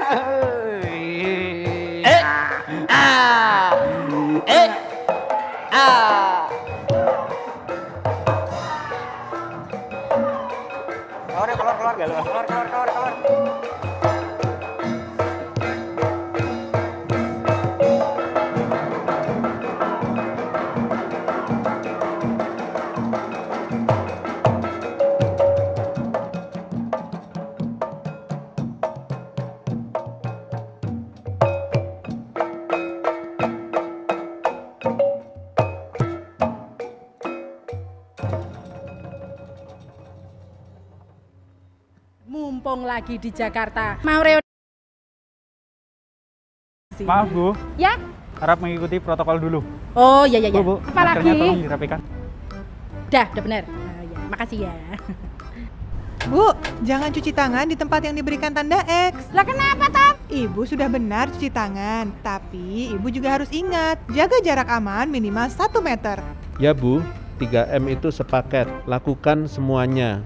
Keluar. Mumpung lagi di Jakarta, mau reuni. Maaf Bu, Ya? harap mengikuti protokol dulu. Oh iya. Bu, Apalagi? maskernya tolong dirapikan. Udah benar. Ya, makasih ya. Bu, jangan cuci tangan di tempat yang diberikan tanda X. Lah kenapa, Tom? Ibu sudah benar cuci tangan, tapi ibu juga harus ingat, jaga jarak aman minimal 1 meter. Ya Bu, 3M itu sepaket, lakukan semuanya.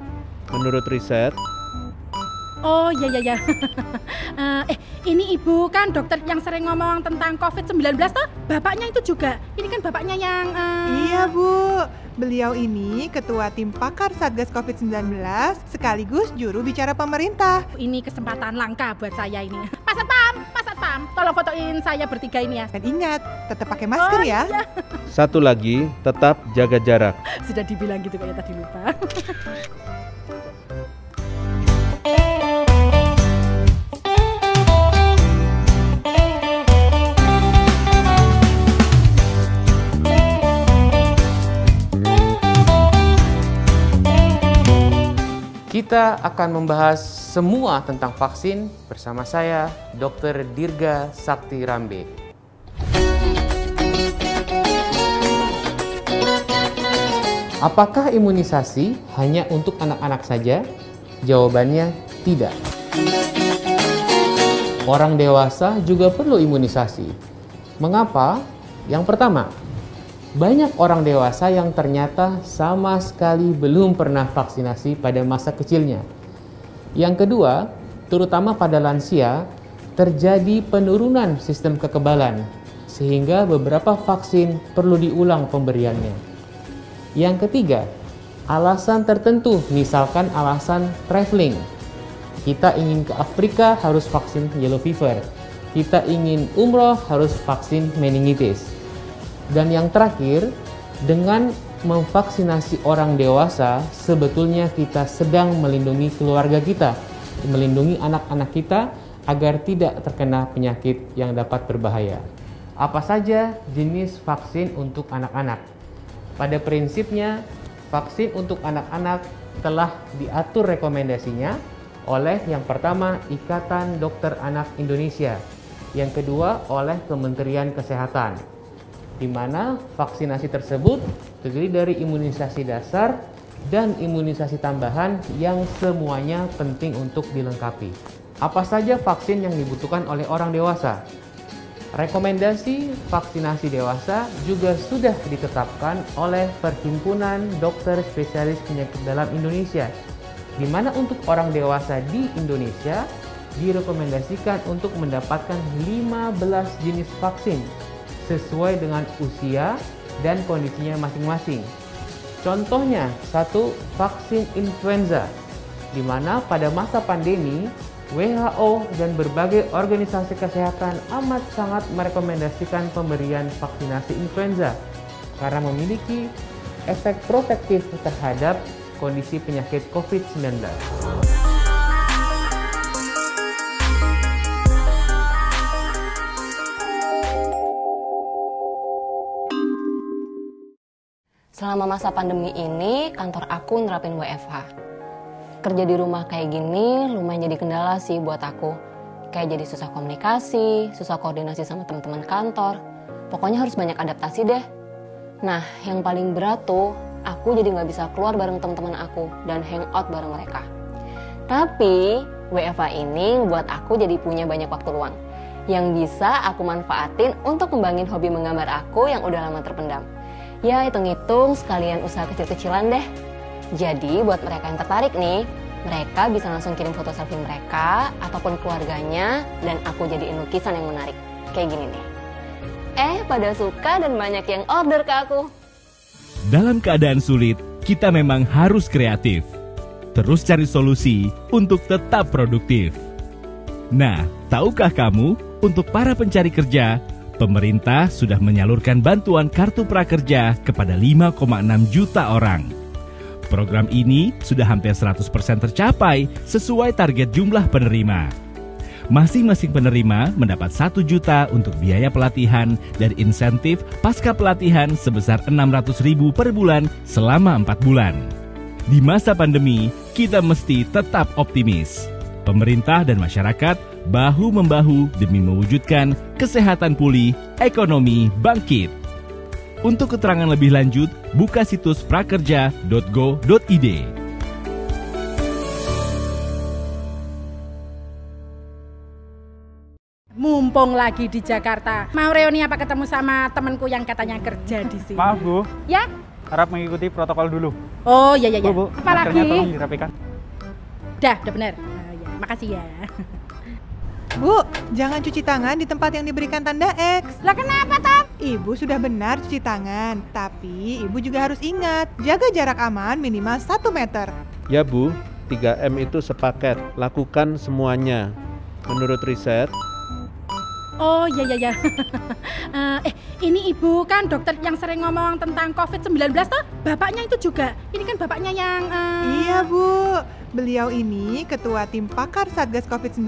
Menurut riset, Oh iya. Ini ibu kan dokter yang sering ngomong tentang COVID-19 toh? Bapaknya itu juga. Ini kan bapaknya yang... Iya Bu, beliau ini ketua tim pakar Satgas COVID-19 sekaligus juru bicara pemerintah. Ini kesempatan langka buat saya ini. Pak Satpam, tolong fotoin saya bertiga ini ya. Dan ingat, tetap pakai masker ya. Iya. satu lagi, tetap jaga jarak. Sudah dibilang gitu kayak tadi lupa. Kita akan membahas semua tentang vaksin bersama saya, Dr. Dirga Sakti Rambe. Apakah imunisasi hanya untuk anak-anak saja? Jawabannya tidak. Orang dewasa juga perlu imunisasi. Mengapa? Yang pertama, banyak orang dewasa yang ternyata sama sekali belum pernah vaksinasi pada masa kecilnya. Yang kedua, terutama pada lansia, terjadi penurunan sistem kekebalan, sehingga beberapa vaksin perlu diulang pemberiannya. Yang ketiga, alasan tertentu, misalkan alasan traveling. Kita ingin ke Afrika harus vaksin yellow fever. Kita ingin umroh harus vaksin meningitis. Dan yang terakhir, dengan memvaksinasi orang dewasa, sebetulnya kita sedang melindungi keluarga kita, melindungi anak-anak kita agar tidak terkena penyakit yang dapat berbahaya. Apa saja jenis vaksin untuk anak-anak? Pada prinsipnya, vaksin untuk anak-anak telah diatur rekomendasinya oleh yang pertama Ikatan Dokter Anak Indonesia, yang kedua oleh Kementerian Kesehatan, di mana vaksinasi tersebut terdiri dari imunisasi dasar dan imunisasi tambahan yang semuanya penting untuk dilengkapi. Apa saja vaksin yang dibutuhkan oleh orang dewasa? Rekomendasi vaksinasi dewasa juga sudah ditetapkan oleh Perhimpunan Dokter Spesialis Penyakit Dalam Indonesia, di mana untuk orang dewasa di Indonesia direkomendasikan untuk mendapatkan 15 jenis vaksin sesuai dengan usia dan kondisinya masing-masing. Contohnya, satu, vaksin influenza, di mana pada masa pandemi, WHO dan berbagai organisasi kesehatan amat sangat merekomendasikan pemberian vaksinasi influenza karena memiliki efek protektif terhadap kondisi penyakit COVID-19. Selama masa pandemi ini, kantor aku nerapin WFH. Kerja di rumah kayak gini lumayan jadi kendala sih buat aku. Kayak jadi susah komunikasi, susah koordinasi sama teman-teman kantor. Pokoknya harus banyak adaptasi deh. Nah, yang paling berat tuh, aku jadi nggak bisa keluar bareng teman-teman aku dan hangout bareng mereka. Tapi, WFH ini buat aku jadi punya banyak waktu luang yang bisa aku manfaatin untuk kembangin hobi menggambar aku yang udah lama terpendam. Ya, hitung-hitung sekalian usaha kecil-kecilan deh. Jadi, buat mereka yang tertarik nih, mereka bisa langsung kirim foto selfie mereka ataupun keluarganya dan aku jadiin lukisan yang menarik. Kayak gini nih. Pada suka dan banyak yang order ke aku. Dalam keadaan sulit, kita memang harus kreatif. Terus cari solusi untuk tetap produktif. Nah, tahukah kamu, untuk para pencari kerja, pemerintah sudah menyalurkan bantuan kartu prakerja kepada 5,6 juta orang. Program ini sudah hampir 100% tercapai sesuai target jumlah penerima. Masing-masing penerima mendapat 1 juta untuk biaya pelatihan dan insentif pasca pelatihan sebesar 600.000 per bulan selama 4 bulan. Di masa pandemi, kita mesti tetap optimis. Pemerintah dan masyarakat bahu-membahu demi mewujudkan kesehatan pulih, ekonomi bangkit. Untuk keterangan lebih lanjut, buka situs prakerja.go.id. Mumpung lagi di Jakarta, mau reuni apa ketemu sama temanku yang katanya kerja di sini? Maaf Bu. Ya? Harap mengikuti protokol dulu. Oh iya. Bu, Apalagi? maskernya tolong dirapikan. Udah benar. Ya, makasih ya. Bu, jangan cuci tangan di tempat yang diberikan tanda X. Lah kenapa, Tom? Ibu sudah benar cuci tangan, tapi Ibu juga harus ingat, jaga jarak aman minimal 1 meter. Ya Bu, 3M itu sepaket, lakukan semuanya. Menurut riset, Oh iya. Ini Ibu kan dokter yang sering ngomong tentang COVID-19 toh? Bapaknya itu juga. Ini kan bapaknya yang... Iya Bu, beliau ini ketua tim pakar Satgas COVID-19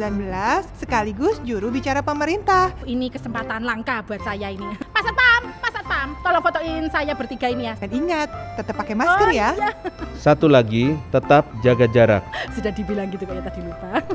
sekaligus juru bicara pemerintah. Ini kesempatan langka buat saya ini. Pak Satpam, tolong fotoin saya bertiga ini ya. Dan ingat, tetap pakai masker ya. Iya. satu lagi, tetap jaga jarak. Sudah dibilang gitu kayak tadi lupa.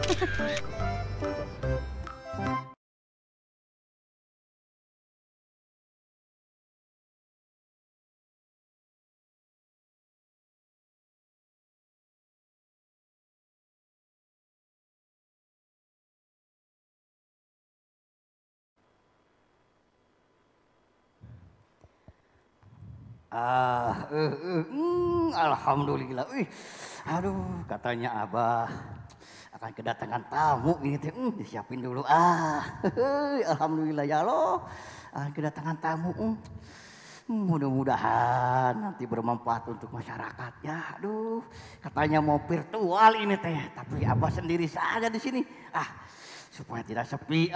Alhamdulillah. Aduh, katanya Abah akan kedatangan tamu ini teh. Disiapin dulu. Alhamdulillah ya Allah. Kedatangan tamu. Mudah-mudahan nanti bermanfaat untuk masyarakat ya. Aduh, katanya mau virtual ini teh, tapi Abah sendiri saja di sini. Supaya tidak sepi.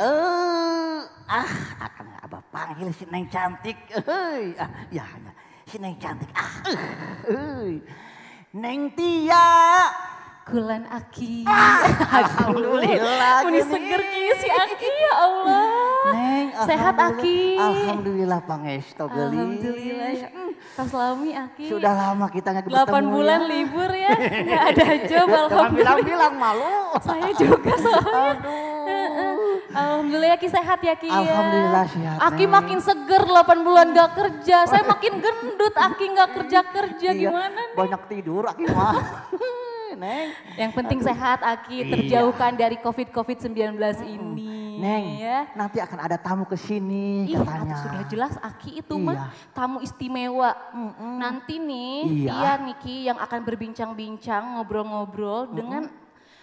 Akan Abah panggil si Neng cantik. Ya, si Neng cantik. Neng Tia. Kulan Aki. Alhamdulillah. Muni seger si Aki ya Allah. Neng, sehat Aki. Alhamdulillah pangestu geuli. Alhamdulillah. Pas lami Aki. Sudah lama kita nggak bertemu. 8 bulan ya. Libur ya. Nggak ada job alhamdulillah. Bilang malu. Saya juga soalnya. Alhamdulillah Ki sehat ya Ki. Alhamdulillah sehat. Aki makin seger 8 bulan gak kerja. Saya makin gendut Aki gak kerja gimana nih? Banyak tidur Aki mah. Neng. Yang penting sehat Aki, terjauhkan dari COVID-19 ini. Neng, ya. nanti akan ada tamu ke sini katanya. Sudah jelas Aki itu mah tamu istimewa. Nanti nih dia Niki yang akan berbincang-bincang, ngobrol-ngobrol dengan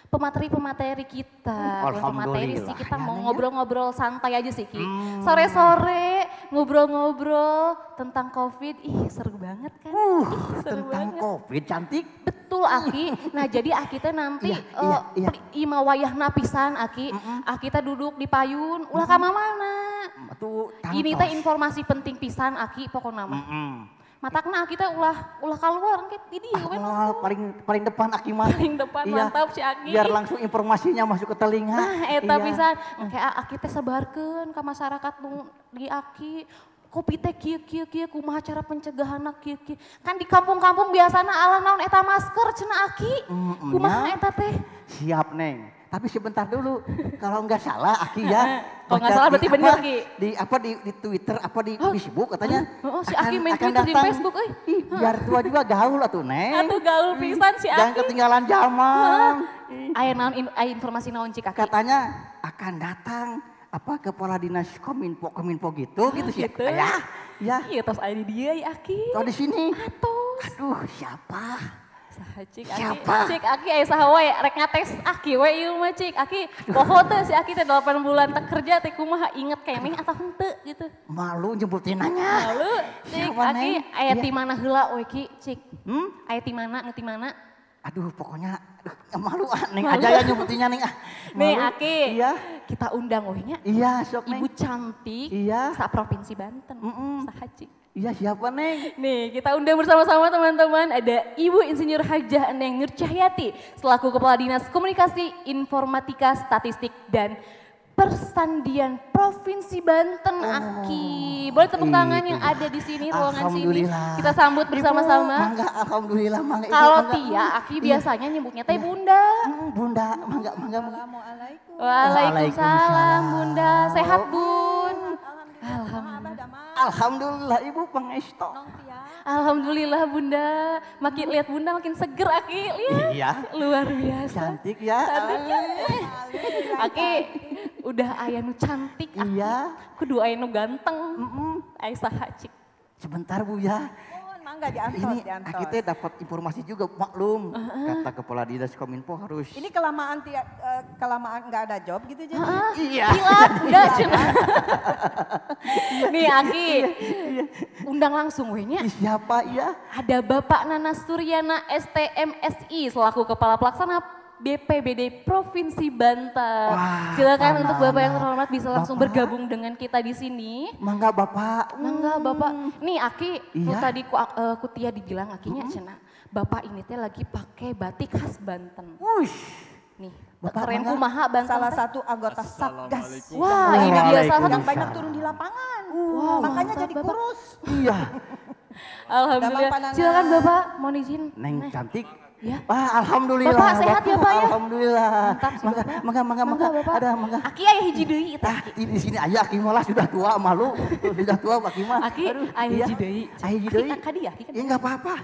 pemateri-pemateri kita. Pemateri sih kita mau ngobrol-ngobrol santai aja sih Ki. Sore-sore ngobrol-ngobrol tentang COVID. Seru banget kan? Seru tentang banget. COVID cantik. Betul Aki. Nah jadi Aki teh nanti ima wayahna pisan Aki. Aki teh duduk di payun ulah ka mana. Ini teh informasi penting pisan Aki pokoknya mah. Matakna Aki teh ulah keluar ke di dieu we paling depan Aki mah. Paling depan mantap si Aki. Biar langsung informasinya masuk ke telinga. Nah eta pisan kayak Aki teh sebarkeun ka masyarakat di Aki. kopi teh kieu kumaha cara pencegahan kieu. Kan di kampung-kampung biasana alah naon eta masker cenah Aki. Kumaha eta teh? Siap Neng. Tapi sebentar dulu, kalau nggak salah Aki ya. Kalau nggak salah berarti bener Ki. Di Twitter apa di Facebook katanya. Si Aki main Twitter di Facebook euy. Biar tua juga gaul atuh Neng. Atuh gaul pisan si Aki. Jangan ketinggalan zaman. Aya naon informasi naon cik Aki? Katanya akan datang kepala dinas kominfo gitu sih. Ya. Iya tos aya di dia ya Aki. Oh di sini. Aduh siapa? Cik Aki aya saha wae rek ngates Aki we ieu mah Cik Aki poho teh si Aki teh 8 bulan teh kerja teh kumaha inget keneh atau henteu gitu. Malu nyebutin nanya. Malu Cik Aki aya ti mana heula we Ki Cik? Aya ti mana nu ti mana? Aduh pokoknya malu Neng aja ya nyebutinnya Neng Nih Aki, kita undang wehnya. Iya sok Neng. Ibu cantik sa Provinsi Banten. Saha Cik? Iya siapa Neng? Nih kita undang bersama-sama teman-teman ada Ibu Insinyur Hajah Neng Nur Cahyati selaku Kepala Dinas Komunikasi Informatika Statistik dan Persandian Provinsi Banten Aki. Boleh tepuk tangan yang ada di sini ruangan sini. Kita sambut bersama-sama. Alhamdulillah mangga. Kalau Tia Aki biasanya nyebutnya teh Bunda. Bunda mangga. Assalamualaikum. Waalaikumsalam Bunda. Sehat Bun? Alhamdulillah Ibu pangestu. Alhamdulillah Bunda. Makin lihat Bunda makin seger Aki. Lihat. Iya. Luar biasa. Cantik ya. Cantik ya. Aki udah aya nu cantik. Iya. Kudu aya nu ganteng. Aya saha Cik? Sebentar Bu ya. Mangga diantos. Ini kita dapat informasi juga maklum. Kata Kepala Dinas Kominfo harus. Ini kelamaan nggak ada job gitu jadi. Iya. Udah cenah. Nih Aki, undang langsung wehnya. Siapa ya? Ada Bapak Nana Suryana STMSI selaku Kepala Pelaksana BPBD Provinsi Banten. Silakan untuk Bapak yang terhormat bisa langsung bergabung dengan kita di sini. Mangga Bapak. Mangga Bapak. Nih Aki, tadi ku Tia dibilang Akinya cenah. Bapak ini teh lagi pakai batik khas Banten. Nih, keren kumaha Banten. Salah satu anggota Satgas. Wah, ini dia salah satu yang banyak turun di lapangan. Makanya jadi kurus. Iya. Alhamdulillah. Silakan Bapak, mohon izin. Neng cantik. Ya. Alhamdulillah. Bapak sehat ya Pak ya? Alhamdulillah. Mangga. Ada mangga. Aki aya hiji deui eta. Di sini aja Aki malah sudah tua malu. Sudah tua Aki mah. Aki aya hiji deui. Aya hiji deui. Aki dia, Aki kan. Ya enggak apa-apa.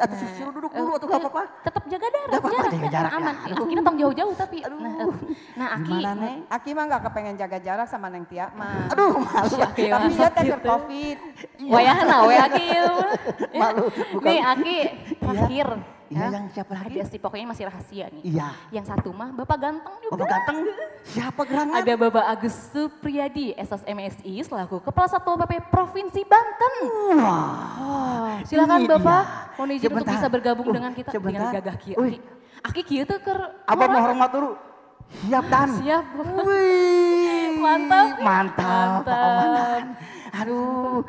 Atas suruh duduk dulu atau enggak apa-apa. Tetap jaga jarak. Enggak apa-apa jaga jarak. Aman. Aki tong jauh-jauh tapi. Nah, Aki. Gimana Neng? Aki mah enggak kepengen jaga jarak sama Neng Tia mah. Aduh, malu. Tapi dia teh Covid. Wayahna we Aki. Malu. Nih Aki, terakhir. Iya yang siapa lagi? Ada sih pokoknya masih rahasia nih. Iya. Yang satu mah Bapak ganteng juga. Bapak ganteng? Siapa gerangan? Ada Bapak Agus Supriyadi SSMSI selaku Kepala Satpol PP Provinsi Banten. Wah. Silakan Bapak, mohon izin untuk bisa bergabung dengan kita. Dengan gagah kieu. Aki kieu teh keur Abah mau hormat dulu. Siap Dan. Siap. Wih. Mantap. Aduh.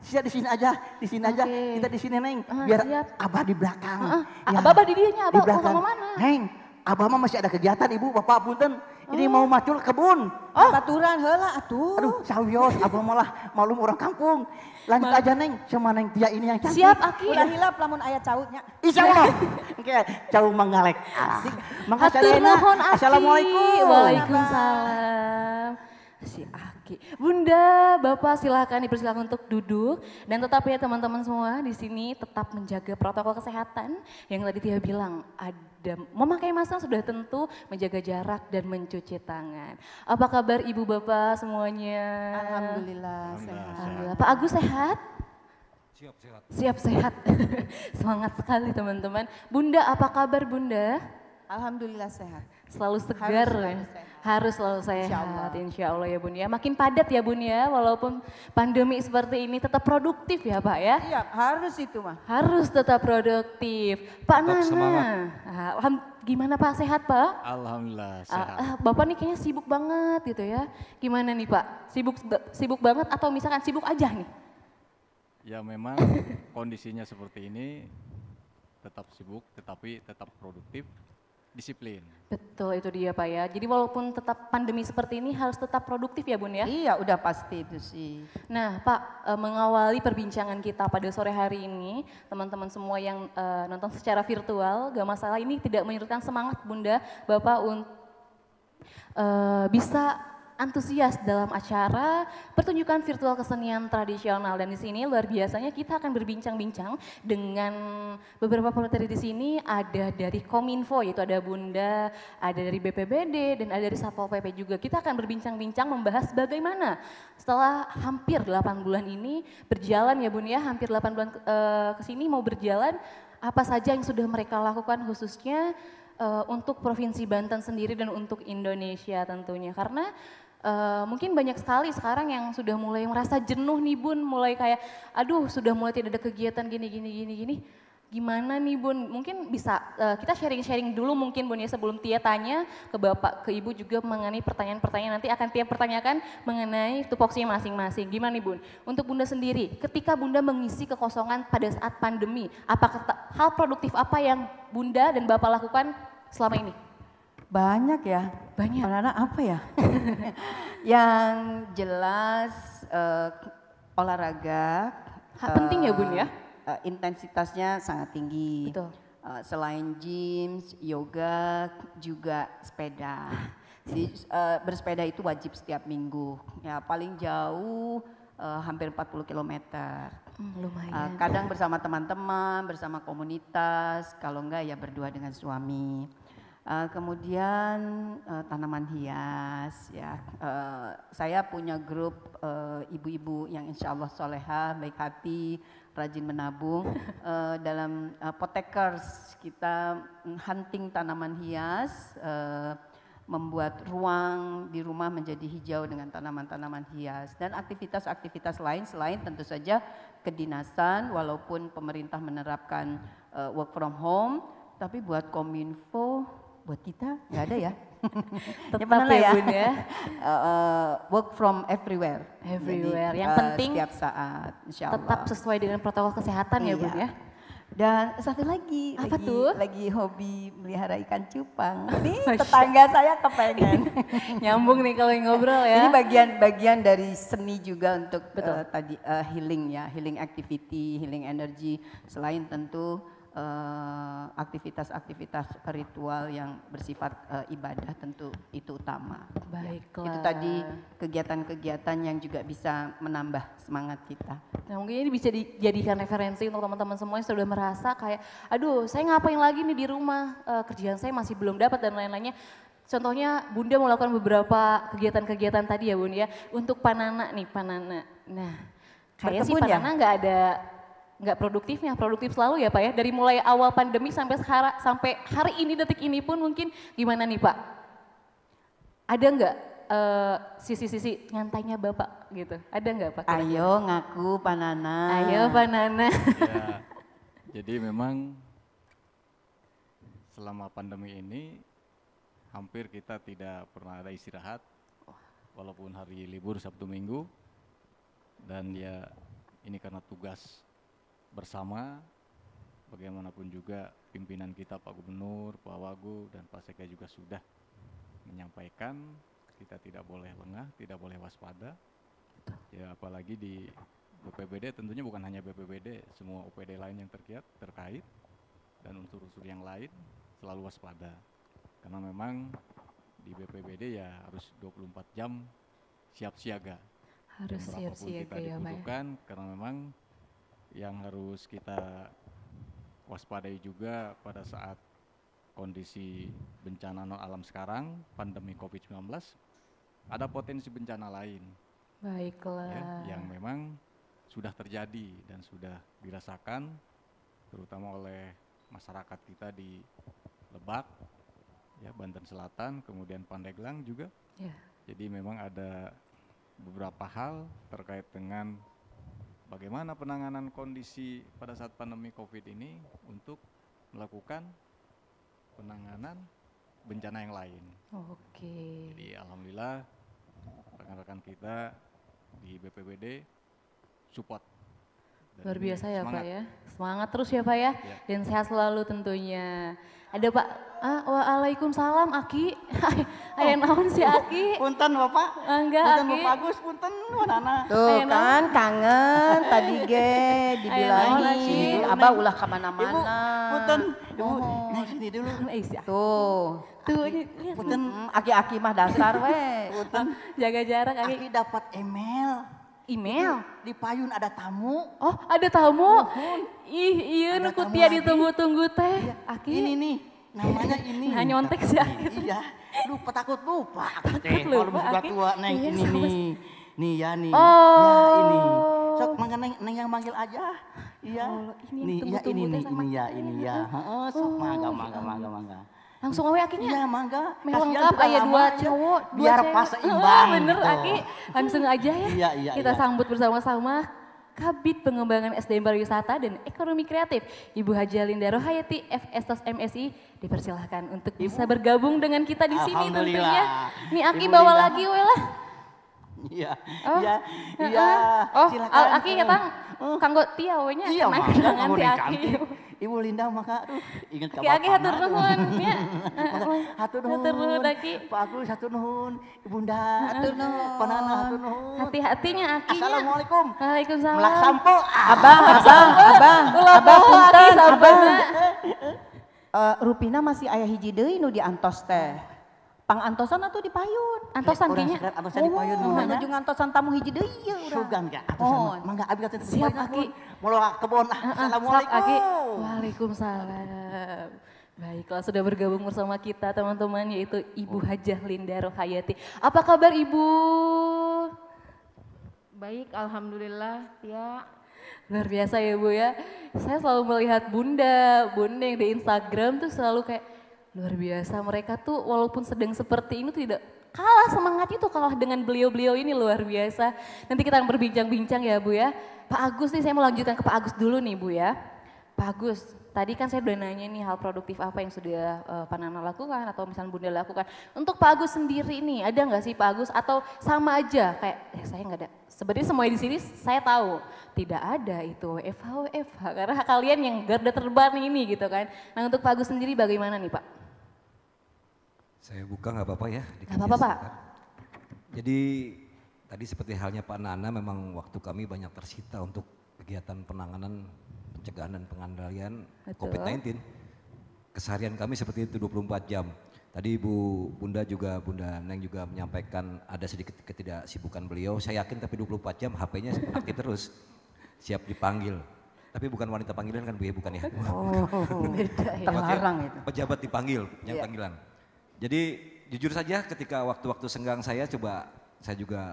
Siap di sini aja. Kita di sini Neng. Biar Abah di belakang. Abah di dianya, Abah di belakang. mau mana? Neng, Abah mah masih ada kegiatan Ibu, Bapak punten. Ini mau macul kebun. Baturan heula atuh. Aduh, sawios, Abah malah malum orang kampung. Lanjut aja Neng, sama Neng Tia ini yang cantik. Siap Aki. Udah hilap lamun aya cautnya. Insyaallah. Oke, cau manggalek. Asik. Hatur nuhun Aki. Assalamualaikum. Waalaikumsalam. Si Aki. Bunda, Bapak silakan dipersilakan untuk duduk dan tetap ya teman-teman semua di sini tetap menjaga protokol kesehatan yang tadi Tia bilang ada memakai masker sudah tentu, menjaga jarak dan mencuci tangan. Apa kabar Ibu Bapak semuanya? Alhamdulillah sehat. Alhamdulillah. Pak Agus sehat? Siap sehat. Semangat sekali teman-teman. Bunda, apa kabar Bunda? Alhamdulillah sehat. Selalu segar harus selalu sehat insya Allah ya Bun ya. Makin padat ya Bun ya, walaupun pandemi seperti ini tetap produktif ya Pak ya. Iya harus itu mah. Harus tetap produktif. Pak Nana, gimana Pak, sehat Pak? Alhamdulillah sehat. Bapak nih kayaknya sibuk banget gitu ya. Gimana nih Pak, sibuk banget atau misalkan sibuk aja nih? Ya memang kondisinya seperti ini, tetap sibuk tetapi tetap produktif. disiplin. Betul, itu dia Pak ya. Jadi walaupun tetap pandemi seperti ini harus tetap produktif ya Bun ya? Iya, udah pasti itu sih. Nah Pak, mengawali perbincangan kita pada sore hari ini, teman-teman semua yang nonton secara virtual, gak masalah, ini tidak menyurutkan semangat Bunda, Bapak untuk bisa antusias dalam acara pertunjukan virtual kesenian tradisional, dan di sini luar biasanya kita akan berbincang-bincang dengan beberapa pemateri di sini. Ada dari Kominfo, yaitu ada Bunda, ada dari BPBD, dan ada dari Satpol PP juga. Kita akan berbincang-bincang membahas bagaimana setelah hampir 8 bulan ini berjalan ya Bun ya, hampir 8 bulan kesini mau berjalan, apa saja yang sudah mereka lakukan khususnya untuk Provinsi Banten sendiri dan untuk Indonesia tentunya. Karena mungkin banyak sekali sekarang yang sudah mulai merasa jenuh nih Bun, mulai kayak aduh sudah mulai tidak ada kegiatan gini. Gimana nih Bun? Mungkin bisa kita sharing-sharing dulu mungkin Bun ya, sebelum Tia tanya ke Bapak, ke Ibu juga mengenai pertanyaan-pertanyaan, nanti akan Tia pertanyakan mengenai tupoksinya masing-masing. Gimana nih Bun? Untuk Bunda sendiri, ketika Bunda mengisi kekosongan pada saat pandemi, apakah hal produktif apa yang Bunda dan Bapak lakukan selama ini? Banyak ya. Banyak. Anak-anak apa ya? Yang jelas olahraga. Penting ya Bun ya? Intensitasnya sangat tinggi. Betul. Selain gym, yoga, juga sepeda. Jadi bersepeda itu wajib setiap minggu. Ya paling jauh hampir 40 km. Lumayan. Kadang bersama teman-teman, bersama komunitas, kalau enggak ya berdua dengan suami. Kemudian tanaman hias ya, saya punya grup ibu-ibu yang insya Allah soleha, baik hati, rajin menabung. Dalam Potekers kita hunting tanaman hias, membuat ruang di rumah menjadi hijau dengan tanaman-tanaman hias, dan aktivitas-aktivitas lain selain tentu saja kedinasan. Walaupun pemerintah menerapkan work from home, tapi buat Kominfo, buat kita nggak ada ya. Tetap ya Bun ya. Work from everywhere. Everywhere. Jadi, yang penting setiap saat, insya Allah. Tetap sesuai dengan protokol kesehatan ya Bun ya. Dan satu lagi, apa tuh? Lagi hobi melihara ikan cupang. Ini tetangga saya kepengen. Nyambung nih kalau ngobrol ya. Ini bagian dari seni juga untuk tadi healing ya, healing activity, healing energy. Selain tentu aktivitas-aktivitas ritual yang bersifat ibadah, tentu itu utama. Baiklah. Itu tadi kegiatan-kegiatan yang juga bisa menambah semangat kita. Nah mungkin ini bisa dijadikan referensi untuk teman-teman semua yang sudah merasa kayak, aduh saya ngapain lagi nih di rumah, kerjaan saya masih belum dapat dan lain-lainnya. Contohnya Bunda melakukan beberapa kegiatan-kegiatan tadi ya Bun ya, untuk Panana nih, Panana. Nah kayaknya sih Panana nggak produktifnya, produktif selalu ya Pak ya, dari mulai awal pandemi sampai sekarang, sampai hari ini, detik ini pun mungkin gimana nih Pak? Ada nggak sisi-sisi nyantainya Bapak gitu, ada nggak Pak? Ayo ngaku Panana. Ayo Panana. Ya, jadi memang selama pandemi ini hampir kita tidak pernah ada istirahat, walaupun hari libur Sabtu Minggu, dan ya ini karena tugas bersama, bagaimanapun juga pimpinan kita Pak Gubernur, Pak Wagub, dan Pak Sekda juga sudah menyampaikan kita tidak boleh lengah, tidak boleh waspada. Ya apalagi di BPBD, tentunya bukan hanya BPBD, semua OPD lain yang terkait dan unsur-unsur yang lain selalu waspada. Karena memang di BPBD ya harus 24 jam siap siaga. Harus siap siaga ya Pak. Karena memang yang harus kita waspadai juga pada saat kondisi bencana non alam sekarang, pandemi COVID-19, ada potensi bencana lain. Baiklah. Ya, yang memang sudah terjadi dan sudah dirasakan, terutama oleh masyarakat kita di Lebak, ya Banten Selatan, kemudian Pandeglang juga. Ya. Jadi memang ada beberapa hal terkait dengan bagaimana penanganan kondisi pada saat pandemi COVID ini untuk melakukan penanganan bencana yang lain. Oke. Jadi alhamdulillah rekan-rekan kita di BPBD support Luar biasa ya Pak ya. Semangat terus ya Pak ya. Dan sehat selalu tentunya. Ada Pak, waalaikumsalam Aki. Aya naon si Aki? Punten Bapak. Enggak Punten Aki. Bapak Agus, punten Nana. Tuh kan kangen tadi ge dibilangin Abah ulah kemana-mana. Punten, Ibu, naik sini dulu. Tuh. Tuh lihat. Punten, Aki-aki mah dasar we. punten. Jaga jarak Aki. Aki dapat email. Email? Di payun ada tamu. Oh ada tamu? Ih iya nu kutia ditunggu-tunggu teh. Aki. Ini nih, namanya ini. Nah nyontek si Aki. Iya, lupa takut lupa. Takut Kalau lupa, sudah Aki. tua, Neng, Iya, ini sama- nih. Nih ya nih. Oh. Ya ini. Sok mangga Neng yang manggil aja. Iya. ini Nih, ya tunggu-tunggu ini teh nih, sama ini ya, ini ya. Heeh, sok mangga. Langsung awe Akinya? Iya mangga. Meh Kasihan lengkap sudah aya lama dua ya. cowok, dua Biar cewek. pas seimbang. Bener gitu. Aki, langsung aja ya. Iya. Kita sambut bersama-sama Kabid Pengembangan SDM Pariwisata dan Ekonomi Kreatif, Ibu Haja Linda Rohayati, FSOS MSI, dipersilahkan untuk bisa bergabung dengan kita di sini Alhamdulillah. tentunya. Nih Aki Ibu bawa Linda. lagi we lah. Iya. Oh, Iya. heeh. Iya. Oh, Silakan. Aki katang kanggo tia we nya. Iya, Nah, mangga, kedangan kamu ti nih Aki. cantik. Ibu Linda maka ingat Aki Aki hatur nuhun ya. Hatur Hatur nuhun Aki. Pak Agus hatur nuhun, Ibunda Hatur nuhun. Panana hatur nuhun. Hati-hatinya Aki. Assalamualaikum. Waalaikumsalam. Melak sampo. Abah punten, Abah. Rupina masih aya hiji deui nu diantos teh. Pangantosan atuh di payun. Antosan Urang kayaknya. sekret antosan di payun gunanya. Nuju ngantosan tamu hiji deui ieu urang. Sugan ka atusan Oh. mangga abi kata Siap, Aki. Mulu kebon. Assalamualaikum. Aki. Waalaikumsalam. Baiklah sudah bergabung bersama kita teman-teman yaitu Ibu Hajah Linda Rohayati. Apa kabar Ibu? Baik, alhamdulillah. Ya. Luar biasa ya Bu ya. Saya selalu melihat Bunda yang di Instagram tuh selalu kayak luar biasa. Mereka tuh walaupun sedang seperti ini tidak kalah semangatnya tuh kalah dengan beliau-beliau ini luar biasa. Nanti kita akan berbincang-bincang ya Bu ya. Pak Agus nih saya mau lanjutkan ke Pak Agus dulu nih Bu ya. Pak Agus, tadi kan saya udah nanya nih hal produktif apa yang sudah Pak Nana lakukan atau misalnya Bunda lakukan. Untuk Pak Agus sendiri nih, ada nggak sih Pak Agus atau sama aja kayak saya nggak ada. Sebenarnya semua di sini saya tahu tidak ada itu WFH karena kalian yang garda terdepan ini gitu kan. Nah untuk Pak Agus sendiri bagaimana nih Pak? Saya buka nggak apa-apa ya? Nggak apa-apa Pak. Jadi tadi seperti halnya Pak Nana memang waktu kami banyak tersita untuk kegiatan penanganan pencegahan dan pengendalian COVID-19. Keseharian kami seperti itu 24 jam. Tadi Bunda Neng juga menyampaikan ada sedikit ketidaksibukan beliau. Saya yakin tapi 24 jam HP-nya aktif terus. Siap dipanggil. Tapi bukan wanita panggilan kan Bu ya, bukan ya? Oh, beda ya. Terlarang itu. Pejabat dipanggil, punya panggilan. Jadi jujur saja ketika waktu-waktu senggang saya juga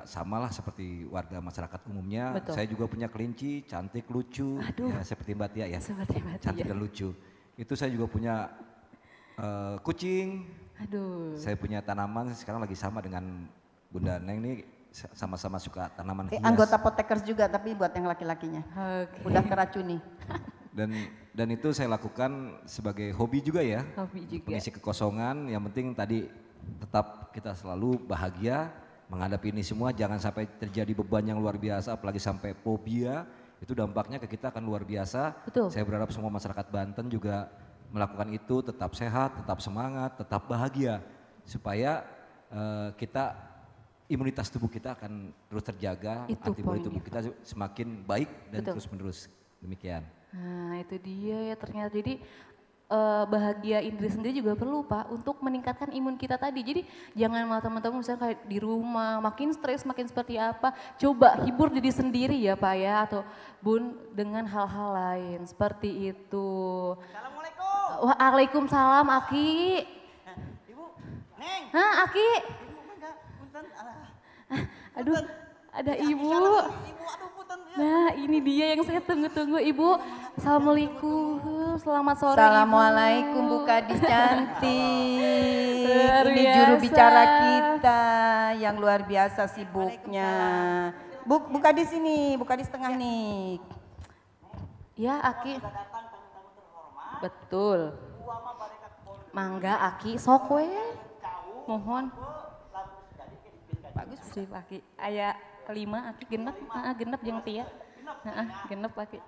samalah seperti warga masyarakat umumnya. Betul. Saya juga punya kelinci, cantik, lucu, ya, seperti Mbak Tia ya. Seperti Mbak Tia. Cantik dan lucu. Itu saya juga punya kucing. Aduh. Saya punya tanaman, sekarang lagi sama dengan Bunda Neng nih, sama-sama suka tanaman hias. Anggota Potekers juga tapi buat yang laki-lakinya. Okay. Udah keracuni. Dan itu saya lakukan sebagai hobi juga ya. Hobi juga. Mengisi kekosongan, yang penting tadi tetap kita selalu bahagia menghadapi ini semua, jangan sampai terjadi beban yang luar biasa, apalagi sampai fobia, itu dampaknya ke kita akan luar biasa. Betul. Saya berharap semua masyarakat Banten juga melakukan itu, tetap sehat, tetap semangat, tetap bahagia, supaya kita imunitas tubuh kita akan terus terjaga, Itu antibodi poinnya. tubuh kita semakin baik dan Betul. terus menerus demikian. Nah itu dia ya ternyata jadi bahagiain diri sendiri juga perlu Pak untuk meningkatkan imun kita tadi. Jadi jangan malah teman-teman misalnya kayak di rumah makin stres makin seperti apa, coba hibur diri sendiri ya Pak ya atau Bun dengan hal-hal lain seperti itu. Assalamualaikum. Waalaikumsalam Aki. Ibu, Neng. Hah Aki? Ibu mangga, punten. Aduh ada ibu. Nah ini dia yang saya tunggu-tunggu Ibu. Assalamualaikum, selamat sore Assalamualaikum Ibu. Bu Kadis cantik. Luar Ini juru biasa. bicara kita yang luar biasa sibuknya. Bu Kadis ini, Bu Kadis tengah nih. Ya Aki. Betul. Mangga Aki sok we. Mohon. Bagus sih Aki. Aya 5 Aki genep, genep jeung Tia. Genep Aki.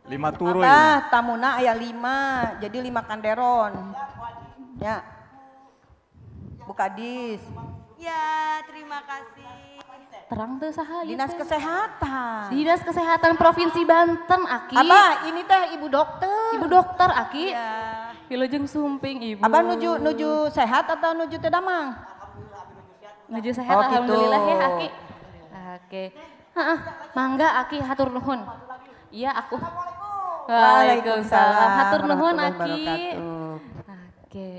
5 turu Abah, tamuna aya 5, jadi 5 kanderon. Ya. Bu Kadis. Ya, terima kasih. Terang tuh saha Dinas Kesehatan. Dinas Kesehatan Provinsi Banten, Aki. Abah, ini teh ibu dokter. Ibu dokter, Aki. Iya. Wilujeng sumping, Ibu. Abah nuju sehat atau nuju teu damang? Nuju sehat, Oh, gitu. alhamdulillah ya, Aki. Oke. Mangga, Aki, hatur nuhun. Iya, aku. Waalaikumsalam. Hatur nuhun, Aki. Oke.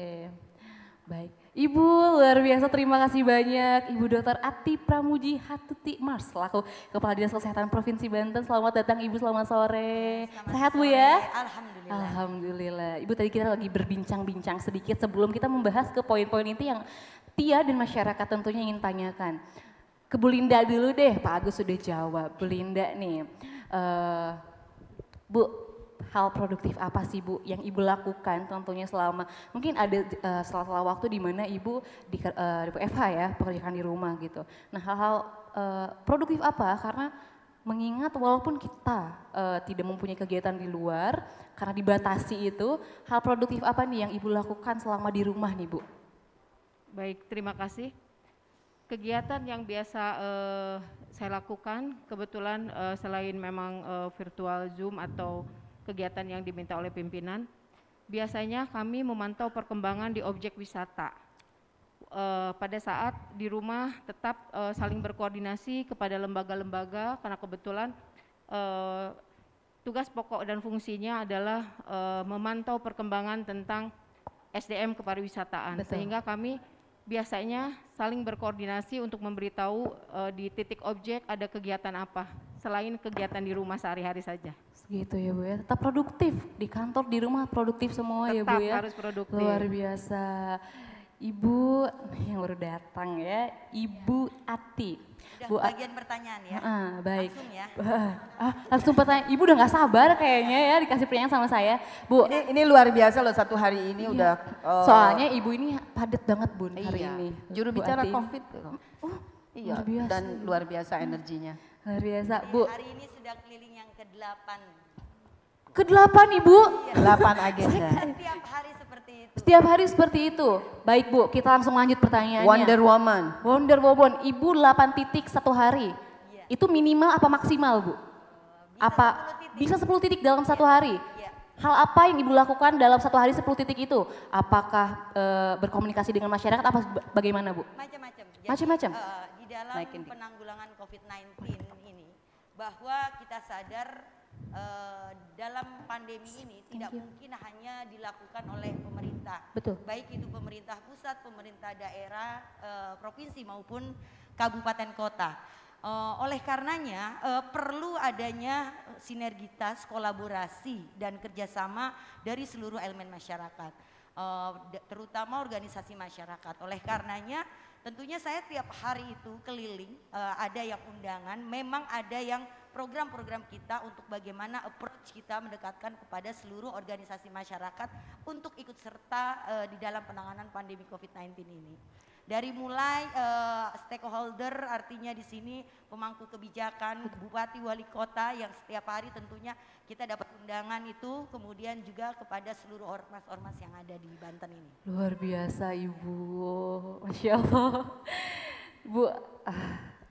Baik. Ibu, luar biasa, terima kasih banyak. Ibu Dr. Ati Pramuji Hatuti Mars, selaku Kepala Dinas Kesehatan Provinsi Banten. Selamat datang Ibu, selamat sore. Sehat Bu ya? Alhamdulillah. Alhamdulillah. Ibu, tadi kita lagi berbincang-bincang sedikit sebelum kita membahas ke poin-poin inti yang Tia dan masyarakat tentunya ingin tanyakan. Ke Bu Linda dulu deh, Pak Agus sudah jawab. Bu Linda nih, Bu, hal produktif apa sih Bu yang Ibu lakukan tentunya selama, mungkin ada setelah waktu di mana Ibu di WFH ya, pekerjaan di rumah gitu. Nah hal-hal produktif apa, karena mengingat walaupun kita tidak mempunyai kegiatan di luar, karena dibatasi itu, hal produktif apa nih yang Ibu lakukan selama di rumah nih Bu? Baik, terima kasih. Kegiatan yang biasa saya lakukan, kebetulan selain memang virtual Zoom atau kegiatan yang diminta oleh pimpinan, biasanya kami memantau perkembangan di objek wisata. Pada saat di rumah tetap saling berkoordinasi kepada lembaga-lembaga, karena kebetulan tugas pokok dan fungsinya adalah memantau perkembangan tentang SDM kepariwisataan. Betul. Sehingga kami biasanya saling berkoordinasi untuk memberitahu di titik objek ada kegiatan apa, selain kegiatan di rumah sehari-hari saja. Gitu ya Bu ya, tetap produktif di kantor, di rumah produktif semua ya Bu Tetap ya. harus produktif. Luar biasa. Ibu yang baru datang ya, Ibu Ati. Udah Bu bagian pertanyaan ya. Baik. Langsung ya. Langsung pertanyaan, Ibu udah gak sabar kayaknya ya dikasih pertanyaan sama saya. Bu. Ini luar biasa loh, satu hari ini udah. Soalnya Ibu ini padat banget Bun hari ini. Juru Bu bicara Ati. COVID. Iya, luar biasa. dan luar biasa energinya. Luar biasa Bu. Hari ini sudah keliling yang ke-8. Ke-8 Ibu? 8 agenda. Setiap hari seperti itu. Setiap hari seperti itu. Baik Bu, kita langsung lanjut pertanyaannya. Wonder Woman. Wonder Woman, Ibu 8 titik satu hari. Itu minimal apa maksimal Bu? Bisa 10 titik dalam satu hari? Hal apa yang Ibu lakukan dalam satu hari 10 titik itu? Apakah berkomunikasi dengan masyarakat, apa bagaimana Bu? Macam-macam. Macam-macam? Di dalam penanggulangan COVID-19 ini, bahwa kita sadar dalam pandemi ini tidak mungkin hanya dilakukan oleh pemerintah. Betul. Baik itu pemerintah pusat, pemerintah daerah, provinsi maupun kabupaten kota. Oleh karenanya perlu adanya sinergitas, kolaborasi dan kerjasama dari seluruh elemen masyarakat, terutama organisasi masyarakat. Oleh karenanya tentunya saya tiap hari itu keliling, ada yang undangan, memang ada yang program-program kita untuk bagaimana approach kita mendekatkan kepada seluruh organisasi masyarakat untuk ikut serta di dalam penanganan pandemi COVID-19 ini. Dari mulai stakeholder, artinya di sini pemangku kebijakan, bupati, wali kota yang setiap hari tentunya kita dapat undangan itu, kemudian juga kepada seluruh ormas-ormas yang ada di Banten ini. Luar biasa Ibu, Masya Allah. Bu,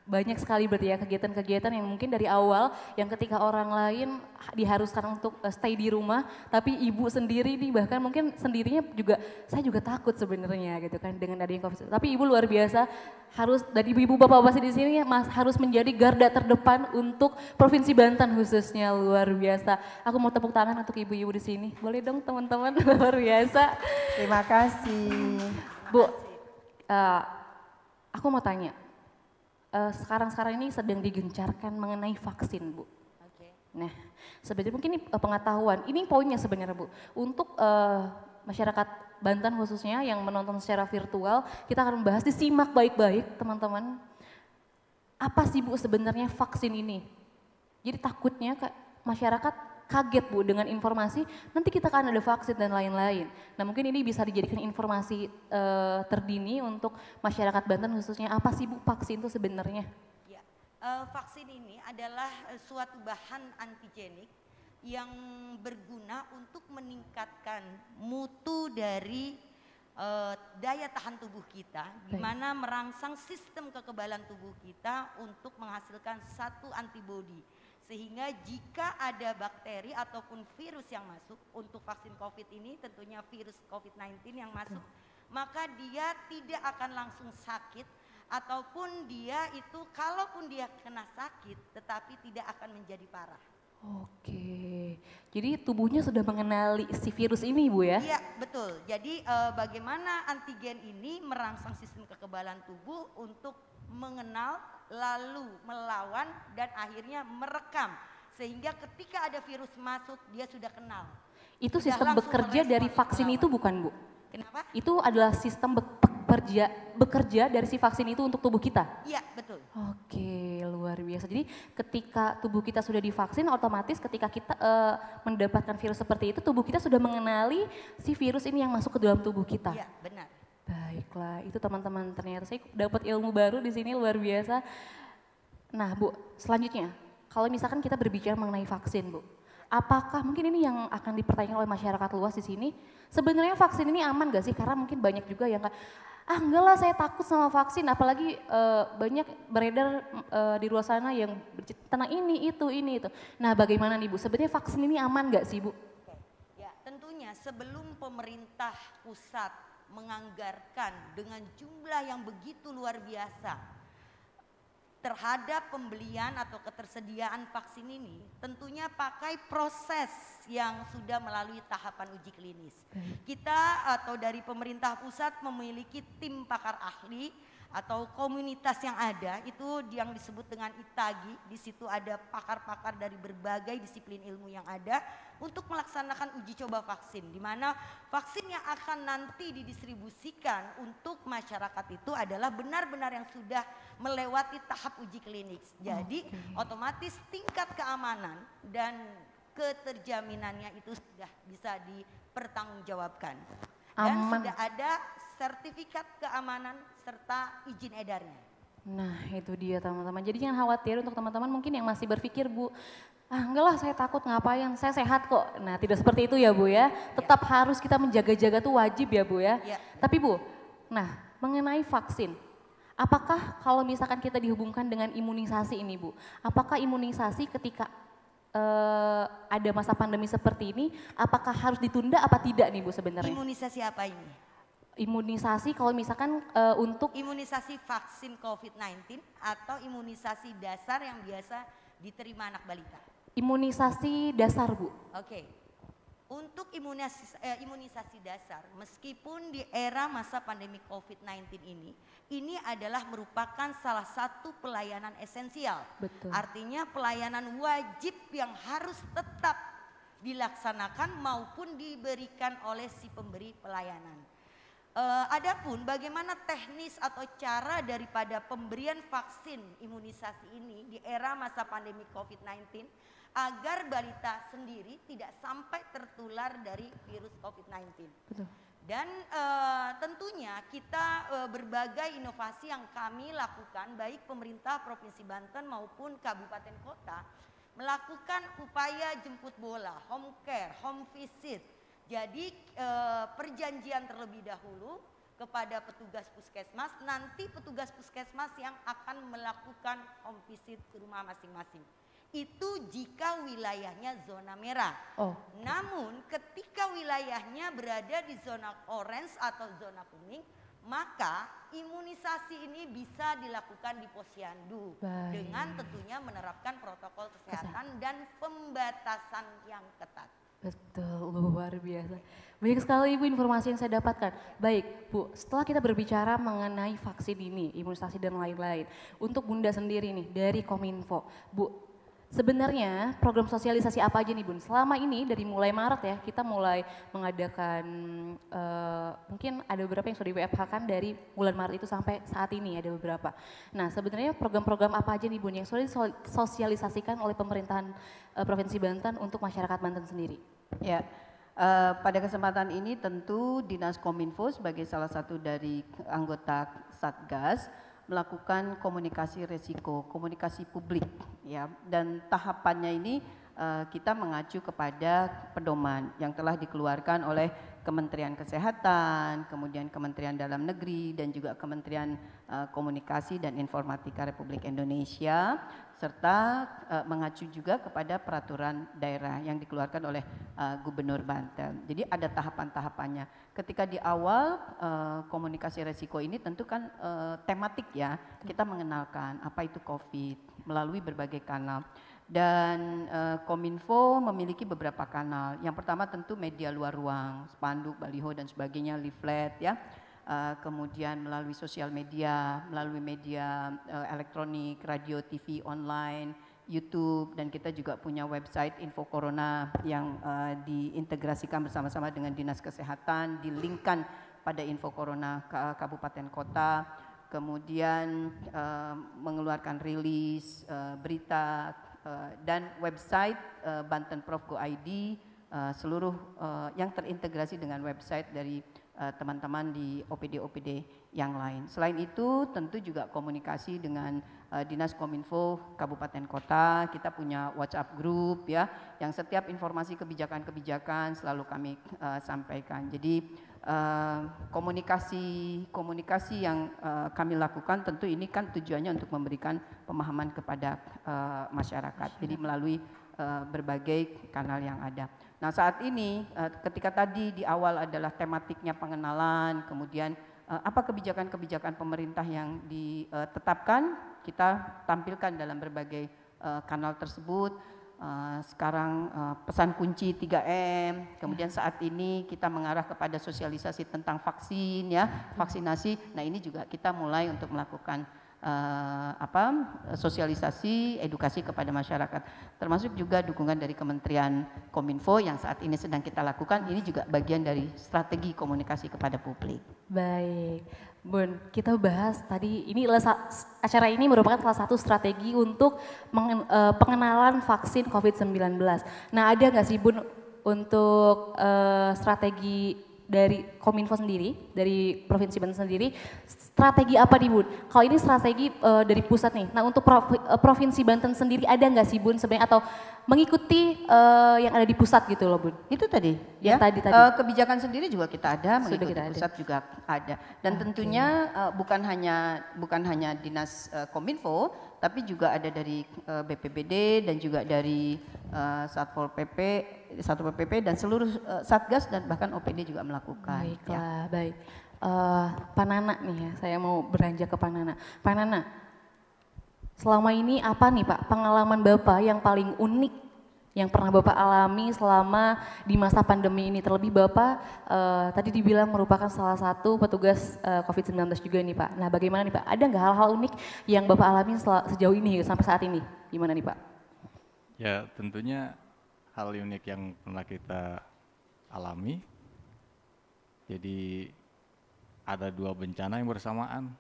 banyak sekali berarti ya kegiatan-kegiatan yang mungkin dari awal yang ketika orang lain diharuskan untuk stay di rumah, tapi Ibu sendiri nih bahkan mungkin sendirinya juga, saya juga takut sebenarnya gitu kan dengan adanya COVID. Tapi Ibu luar biasa, harus dari ibu-ibu bapak-bapak di sini harus menjadi garda terdepan untuk Provinsi Banten khususnya, luar biasa. Aku mau tepuk tangan untuk ibu-ibu di sini, boleh dong teman-teman, luar biasa. Terima kasih. Bu, aku mau tanya. Sekarang-sekarang ini sedang digencarkan mengenai vaksin, Bu. Nah, sebenarnya mungkin ini pengetahuan, ini poinnya sebenarnya Bu. Untuk masyarakat Banten khususnya yang menonton secara virtual, kita akan membahas, disimak baik-baik teman-teman. Apa sih Bu sebenarnya vaksin ini? Jadi takutnya masyarakat kaget Bu dengan informasi, nanti kita akan ada vaksin dan lain-lain. Nah mungkin ini bisa dijadikan informasi terdini untuk masyarakat Banten khususnya, apa sih Bu vaksin itu sebenarnya? Ya, Vaksin ini adalah suatu bahan antigenik yang berguna untuk meningkatkan mutu dari daya tahan tubuh kita, di mana merangsang sistem kekebalan tubuh kita untuk menghasilkan satu antibodi. Sehingga jika ada bakteri ataupun virus yang masuk untuk vaksin COVID ini, tentunya virus COVID-19 yang masuk, maka dia tidak akan langsung sakit, ataupun dia itu kalaupun dia kena sakit tetapi tidak akan menjadi parah. Oke, jadi tubuhnya sudah mengenali si virus ini Bu ya? Iya betul, jadi bagaimana antigen ini merangsang sistem kekebalan tubuh untuk mengenal, lalu melawan dan akhirnya merekam. Sehingga ketika ada virus masuk dia sudah kenal. Itu Sudah sistem langsung bekerja dari merespon, vaksin melawan. itu bukan Bu? Kenapa? Itu adalah sistem bekerja dari si vaksin itu untuk tubuh kita? Iya betul. Oke, luar biasa. Jadi ketika tubuh kita sudah divaksin, otomatis ketika kita mendapatkan virus seperti itu, tubuh kita sudah mengenali si virus ini yang masuk ke dalam tubuh kita. Iya benar. Baiklah, itu teman-teman, ternyata saya dapat ilmu baru di sini, luar biasa. Nah Bu, selanjutnya kalau misalkan kita berbicara mengenai vaksin Bu, apakah mungkin ini yang akan dipertanyakan oleh masyarakat luas di sini, sebenarnya vaksin ini aman gak sih? Karena mungkin banyak juga yang enggak lah saya takut sama vaksin, apalagi banyak beredar di luar sana yang tentang ini, itu. Nah bagaimana nih Bu, sebenarnya vaksin ini aman gak sih Bu? Ya tentunya sebelum pemerintah pusat menganggarkan dengan jumlah yang begitu luar biasa terhadap pembelian atau ketersediaan vaksin ini, tentunya pakai proses yang sudah melalui tahapan uji klinis. Kita atau dari pemerintah pusat memiliki tim pakar ahli atau komunitas yang ada, itu yang disebut dengan ITAGI. Di situ ada pakar-pakar dari berbagai disiplin ilmu yang ada untuk melaksanakan uji coba vaksin, di mana vaksin yang akan nanti didistribusikan untuk masyarakat itu adalah benar-benar yang sudah melewati tahap uji klinis. Jadi otomatis tingkat keamanan dan keterjaminannya itu sudah bisa dipertanggungjawabkan. Dan sudah ada sertifikat keamanan serta izin edarnya. Nah itu dia teman-teman, jadi jangan khawatir untuk teman-teman mungkin yang masih berpikir Bu, enggak lah saya takut ngapain, saya sehat kok. Nah tidak seperti itu ya Bu ya, tetap harus kita menjaga-jaga tuh wajib ya Bu ya. Tapi Bu, nah mengenai vaksin, apakah kalau misalkan kita dihubungkan dengan imunisasi ini Bu, apakah imunisasi ketika ada masa pandemi seperti ini, apakah harus ditunda apa tidak nih Bu sebenarnya? Imunisasi apa ini? Imunisasi kalau misalkan untuk imunisasi vaksin COVID-19 atau imunisasi dasar yang biasa diterima anak balita? Imunisasi dasar Bu. Oke, untuk imunisasi dasar meskipun di era masa pandemi COVID-19 ini adalah merupakan salah satu pelayanan esensial. Betul. Artinya pelayanan wajib yang harus tetap dilaksanakan maupun diberikan oleh si pemberi pelayanan. Adapun bagaimana teknis atau cara daripada pemberian vaksin imunisasi ini di era masa pandemi COVID-19 agar balita sendiri tidak sampai tertular dari virus COVID-19. Dan tentunya kita berbagai inovasi yang kami lakukan baik pemerintah Provinsi Banten maupun kabupaten kota melakukan upaya jemput bola, home care, home visit. Jadi perjanjian terlebih dahulu kepada petugas puskesmas, nanti petugas puskesmas yang akan melakukan home visit ke rumah masing-masing. Itu jika wilayahnya zona merah. Namun ketika wilayahnya berada di zona orange atau zona kuning, maka imunisasi ini bisa dilakukan di posyandu dengan tentunya menerapkan protokol kesehatan dan pembatasan yang ketat. Betul, luar biasa. Banyak sekali Ibu informasi yang saya dapatkan. Baik Bu, setelah kita berbicara mengenai vaksin ini, imunisasi dan lain-lain. Untuk Bunda sendiri nih dari Kominfo, Bu, sebenarnya program sosialisasi apa aja nih Bun? Selama ini dari mulai Maret ya, kita mulai mengadakan, mungkin ada beberapa yang sudah di-WFH-kan dari bulan Maret itu sampai saat ini ada beberapa. Nah sebenarnya program-program apa aja nih Bun yang sudah disosialisasikan oleh pemerintahan Provinsi Banten untuk masyarakat Banten sendiri? Ya, pada kesempatan ini tentu Dinas Kominfo sebagai salah satu dari anggota Satgas melakukan komunikasi resiko, komunikasi publik ya. Dan tahapannya ini kita mengacu kepada pedoman yang telah dikeluarkan oleh Kementerian Kesehatan, kemudian Kementerian Dalam Negeri dan juga Kementerian Komunikasi dan Informatika Republik Indonesia, serta mengacu juga kepada peraturan daerah yang dikeluarkan oleh Gubernur Banten. Jadi ada tahapan-tahapannya. Ketika di awal komunikasi resiko ini tentu kan tematik ya, kita mengenalkan apa itu COVID melalui berbagai kanal. Dan Kominfo memiliki beberapa kanal. Yang pertama tentu media luar ruang, spanduk, baliho dan sebagainya, leaflet ya. Kemudian melalui sosial media, melalui media elektronik, radio, TV, online, YouTube, dan kita juga punya website Info Corona yang diintegrasikan bersama-sama dengan Dinas Kesehatan, dilinkkan pada Info Corona Kabupaten Kota. Kemudian mengeluarkan rilis berita dan website bantenprof.go.id, seluruh yang terintegrasi dengan website dari teman-teman di OPD-OPD yang lain. Selain itu tentu juga komunikasi dengan Dinas Kominfo Kabupaten Kota. Kita punya WhatsApp group ya, yang setiap informasi kebijakan-kebijakan selalu kami sampaikan. Jadi komunikasi yang kami lakukan tentu ini kan tujuannya untuk memberikan pemahaman kepada masyarakat. Jadi melalui berbagai kanal yang ada. Nah saat ini ketika tadi di awal adalah tematiknya pengenalan, kemudian apa kebijakan-kebijakan pemerintah yang ditetapkan, kita tampilkan dalam berbagai kanal tersebut. Sekarang pesan kunci 3M, kemudian saat ini kita mengarah kepada sosialisasi tentang vaksin ya, vaksinasi. Nah ini juga kita mulai untuk melakukan sosialisasi, edukasi kepada masyarakat, termasuk juga dukungan dari Kementerian Kominfo yang saat ini sedang kita lakukan. Ini juga bagian dari strategi komunikasi kepada publik. Baik, Bun, kita bahas tadi ini acara ini merupakan salah satu strategi untuk pengenalan vaksin COVID-19. Nah, ada nggak sih Bun untuk strategi dari Kominfo sendiri, dari Provinsi Banten sendiri, strategi apa nih Bun? Kalau ini strategi dari pusat nih, nah untuk Provinsi Banten sendiri ada nggak sih Bun sebenarnya, atau mengikuti yang ada di pusat gitu loh Bun? Itu tadi ya, kebijakan sendiri juga kita ada, mengikuti pusat juga ada. Dan tentunya bukan hanya Dinas Kominfo, tapi juga ada dari BPBD dan juga dari Satpol PP dan seluruh Satgas dan bahkan OPD juga melakukan. Baiklah, baik. Pak Nana nih ya, saya mau beranjak ke Pak Nana. Pak Nana, selama ini apa nih Pak pengalaman Bapak yang paling unik yang pernah Bapak alami selama di masa pandemi ini? Terlebih Bapak tadi dibilang merupakan salah satu petugas COVID-19 juga nih Pak. Nah bagaimana nih Pak, ada nggak hal-hal unik yang Bapak alami sejauh ini sampai saat ini? Gimana nih Pak? Ya tentunya hal unik yang pernah kita alami, jadi ada dua bencana yang bersamaan,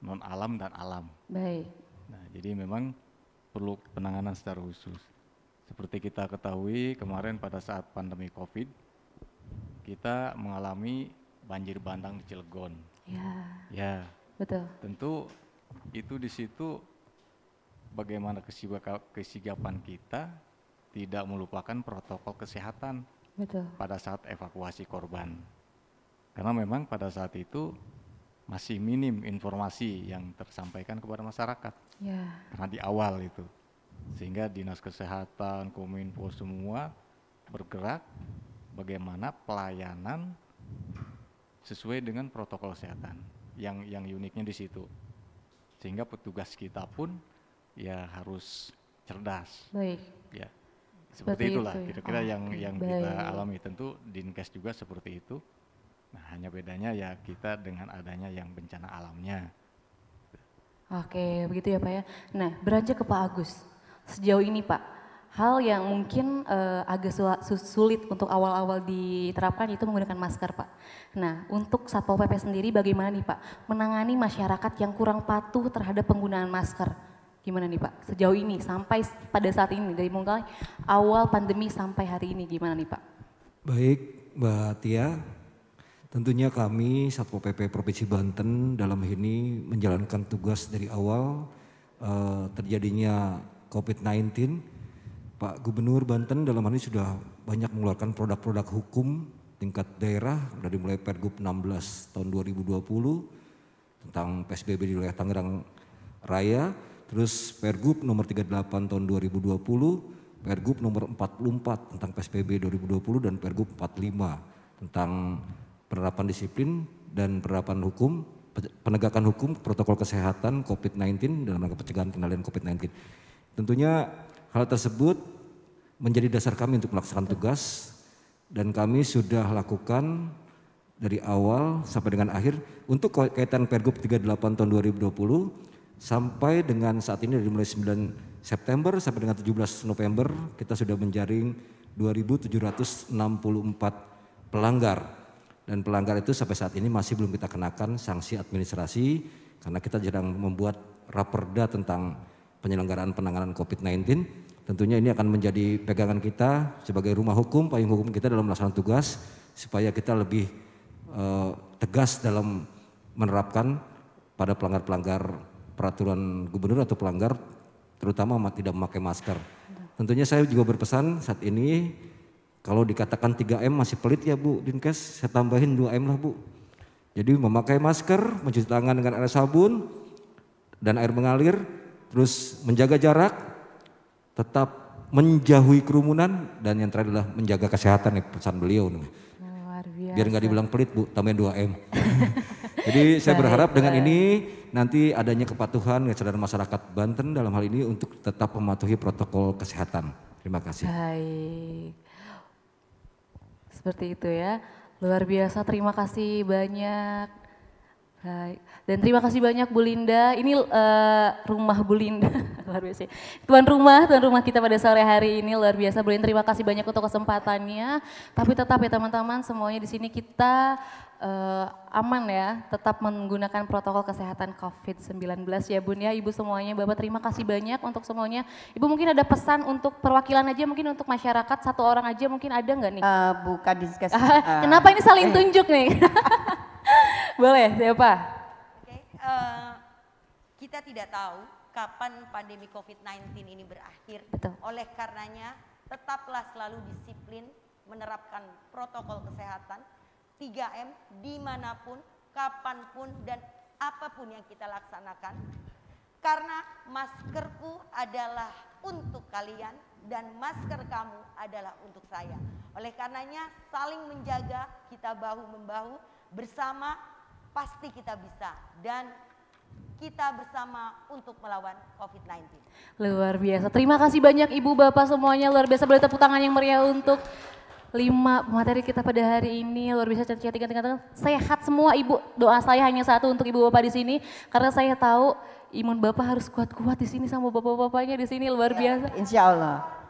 non alam dan alam. Baik. Nah, jadi memang perlu penanganan secara khusus. Seperti kita ketahui kemarin pada saat pandemi COVID, kita mengalami banjir bandang di Cilegon. Ya. Betul. Tentu itu di situ bagaimana kesigapan kita tidak melupakan protokol kesehatan. Betul. Pada saat evakuasi korban. Karena memang pada saat itu masih minim informasi yang tersampaikan kepada masyarakat. Ya. Karena di awal itu. Sehingga Dinas Kesehatan, Kominfo semua bergerak bagaimana pelayanan sesuai dengan protokol kesehatan. Yang uniknya di situ. Sehingga petugas kita pun ya harus cerdas. Baik. Ya. Seperti itulah kira-kira yang kita alami. Tentu Dinkes juga seperti itu. Nah, hanya bedanya ya kita dengan adanya yang bencana alamnya. Oke, begitu ya Pak ya. Nah, beranjak ke Pak Agus. Sejauh ini Pak, hal yang mungkin agak sulit untuk awal-awal diterapkan itu menggunakan masker Pak. Nah, untuk Satpol PP sendiri bagaimana nih Pak menangani masyarakat yang kurang patuh terhadap penggunaan masker? Gimana nih Pak sejauh ini sampai pada saat ini, dari mulai awal pandemi sampai hari ini gimana nih Pak? Baik Mbak Tia, Tentunya kami Satpol PP Provinsi Banten dalam ini menjalankan tugas dari awal terjadinya COVID-19. Pak Gubernur Banten dalam hal ini sudah banyak mengeluarkan produk-produk hukum tingkat daerah dari mulai Pergub 16 tahun 2020 tentang PSBB di wilayah Tangerang Raya, terus Pergub nomor 38 tahun 2020, Pergub nomor 44 tentang PSBB 2020 dan Pergub 45 tentang penerapan disiplin dan penerapan hukum, penegakan hukum protokol kesehatan COVID-19 dalam rangka pencegahan pengendalian COVID-19. Tentunya hal tersebut menjadi dasar kami untuk melaksanakan tugas dan kami sudah lakukan dari awal sampai dengan akhir untuk kaitan Pergub 38 tahun 2020 sampai dengan saat ini dari mulai 9 September sampai dengan 17 November kita sudah menjaring 2.764 pelanggar. Dan pelanggar itu sampai saat ini masih belum kita kenakan sanksi administrasi karena kita sedang membuat raperda tentang penyelenggaraan penanganan COVID-19. Tentunya ini akan menjadi pegangan kita sebagai rumah hukum, payung hukum kita dalam melaksanakan tugas supaya kita lebih tegas dalam menerapkan pada pelanggar-pelanggar peraturan gubernur atau pelanggar terutama tidak memakai masker. Tentunya saya juga berpesan saat ini kalau dikatakan 3M masih pelit ya Bu Dinkes, saya tambahin 2M lah Bu. Jadi memakai masker, mencuci tangan dengan air sabun dan air mengalir, terus menjaga jarak, tetap menjauhi kerumunan dan yang terakhir adalah menjaga kesehatan nih pesan beliau nih. Luar biasa. Biar nggak dibilang pelit Bu, tambahin 2M. Jadi saya berharap dengan ini nanti adanya kepatuhan kesadaran masyarakat Banten dalam hal ini untuk tetap mematuhi protokol kesehatan. Terima kasih. Baik. Seperti itu ya. Luar biasa, terima kasih banyak. Baik. Dan terima kasih banyak Bu Linda. Ini rumah Bu Linda, luar biasa. Tuan rumah kita pada sore hari ini luar biasa. Bu Linda, terima kasih banyak untuk kesempatannya. Tapi tetap ya teman-teman, semuanya di sini kita aman ya, tetap menggunakan protokol kesehatan COVID-19 ya Bun ya. Ibu semuanya, Bapak terima kasih banyak untuk semuanya. Ibu mungkin ada pesan untuk perwakilan aja, mungkin untuk masyarakat, satu orang aja mungkin ada nggak nih? Bukan diskusi. Kenapa ini saling tunjuk nih? Boleh, siapa? Oke, kita tidak tahu kapan pandemi COVID-19 ini berakhir. Betul. Oleh karenanya, tetaplah selalu disiplin menerapkan protokol kesehatan 3M dimanapun, kapanpun, dan apapun yang kita laksanakan. Karena maskerku adalah untuk kalian dan masker kamu adalah untuk saya. Oleh karenanya, saling menjaga, kita bahu-membahu, bersama pasti kita bisa dan kita bersama untuk melawan COVID-19. Luar biasa. Terima kasih banyak Ibu Bapak semuanya. Luar biasa, boleh tepuk tangan yang meriah untuk 5 materi kita pada hari ini. Luar biasa, cantik-cantik. Sehat semua Ibu. Doa saya hanya satu untuk Ibu Bapak di sini karena saya tahu imun Bapak harus kuat-kuat di sini sama Bapak-bapaknya di sini. Luar biasa. Insya Allah.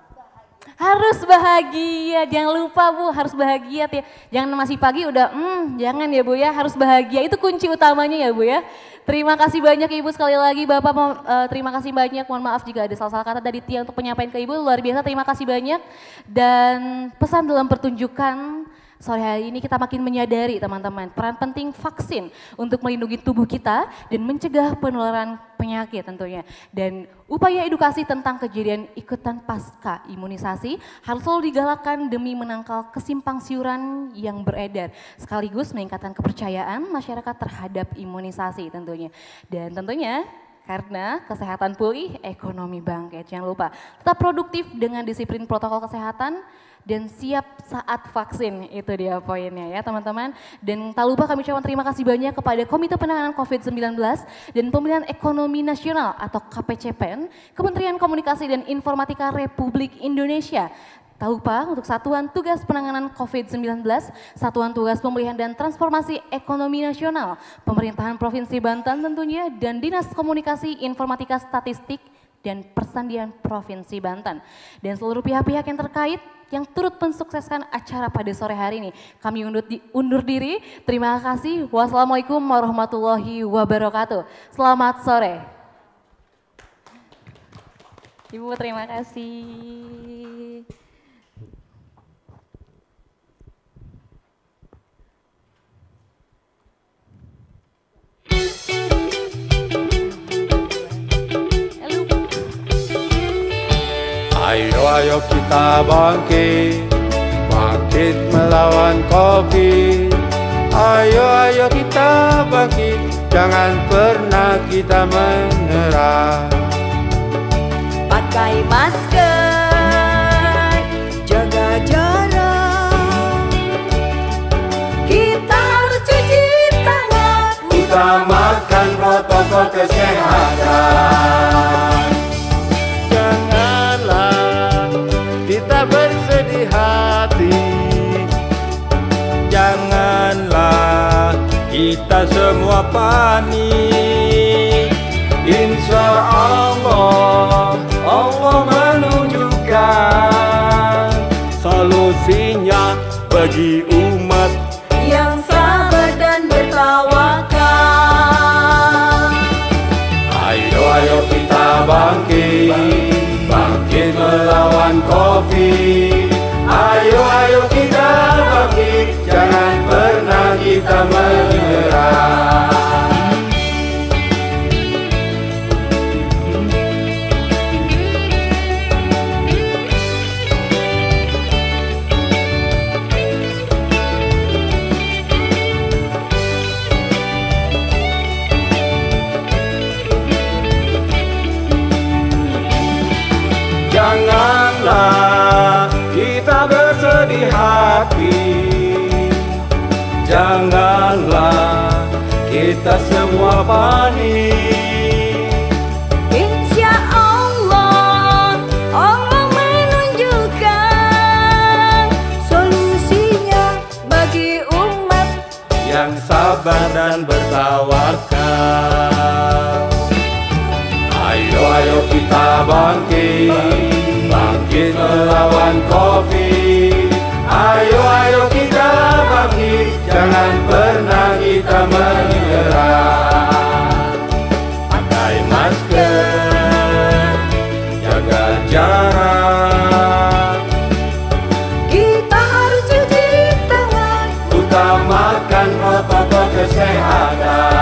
Harus bahagia, jangan lupa Bu, harus bahagia ya. Jangan masih pagi udah, jangan ya Bu ya, harus bahagia. Itu kunci utamanya ya Bu ya. Terima kasih banyak Ibu sekali lagi, Bapak terima kasih banyak. Mohon maaf jika ada salah-salah kata dari Tia untuk penyampaian ke Ibu, luar biasa terima kasih banyak. Dan pesan dalam pertunjukan sore hari ini kita makin menyadari teman-teman peran penting vaksin untuk melindungi tubuh kita dan mencegah penularan penyakit tentunya. Dan upaya edukasi tentang kejadian ikutan pasca imunisasi harus selalu digalakkan demi menangkal kesimpangsiuran yang beredar sekaligus meningkatkan kepercayaan masyarakat terhadap imunisasi tentunya. Dan tentunya karena kesehatan pulih, ekonomi bangkit. Jangan lupa tetap produktif dengan disiplin protokol kesehatan dan siap saat vaksin, itu dia poinnya ya teman-teman. Dan tak lupa kami ucapkan terima kasih banyak kepada Komite Penanganan COVID-19 dan Pemulihan Ekonomi Nasional atau KPCPN, Kementerian Komunikasi dan Informatika Republik Indonesia. Tak lupa untuk Satuan Tugas Penanganan COVID-19, Satuan Tugas Pemulihan dan Transformasi Ekonomi Nasional, Pemerintahan Provinsi Banten tentunya, dan Dinas Komunikasi Informatika Statistik dan Persandian Provinsi Banten. Dan seluruh pihak-pihak yang terkait yang turut mensukseskan acara pada sore hari ini. Kami undur diri, terima kasih. Wassalamualaikum warahmatullahi wabarakatuh. Selamat sore. Ibu terima kasih. Ayo kita bangkit, bangkit melawan COVID. Ayo kita bangkit, jangan pernah kita menyerah. Pakai masker, jaga jarak. Kita harus cuci tangan, Utamakan protokol kesehatan. Janganlah kita bersedih hati, janganlah kita semua panik. Insya Allah, Allah menunjukkan solusinya bagi umat yang sabar dan bertawakal. Ayo kita bangkit, bangkit melawan COVID. Ayo kita bangkit, jangan pernah kita menyerah. Janganlah kita bersedih hati, janganlah kita semua panik. Insya Allah, Allah menunjukkan solusinya bagi umat yang sabar dan bertawakal. Ayo kita bangkit, bangkit melawan COVID. Ayo kita bangkit, jangan pernah kita menyerah. Pakai masker, jaga jarak. kita harus cuci tangan. Utamakan protokol kesehatan.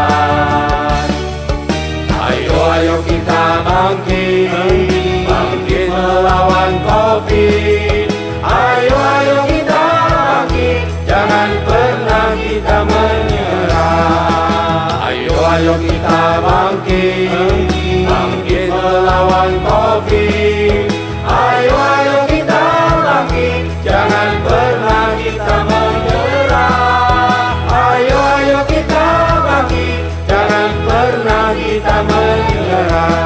Ayo kita bangkit, bangkit melawan COVID. Ayo kita bangkit, jangan pernah kita menyerah. Ayo kita bangkit, bangkit melawan COVID. Ayo kita bangkit, jangan pernah kita menyerah. Ayo kita bangkit, jangan pernah kita menyerah.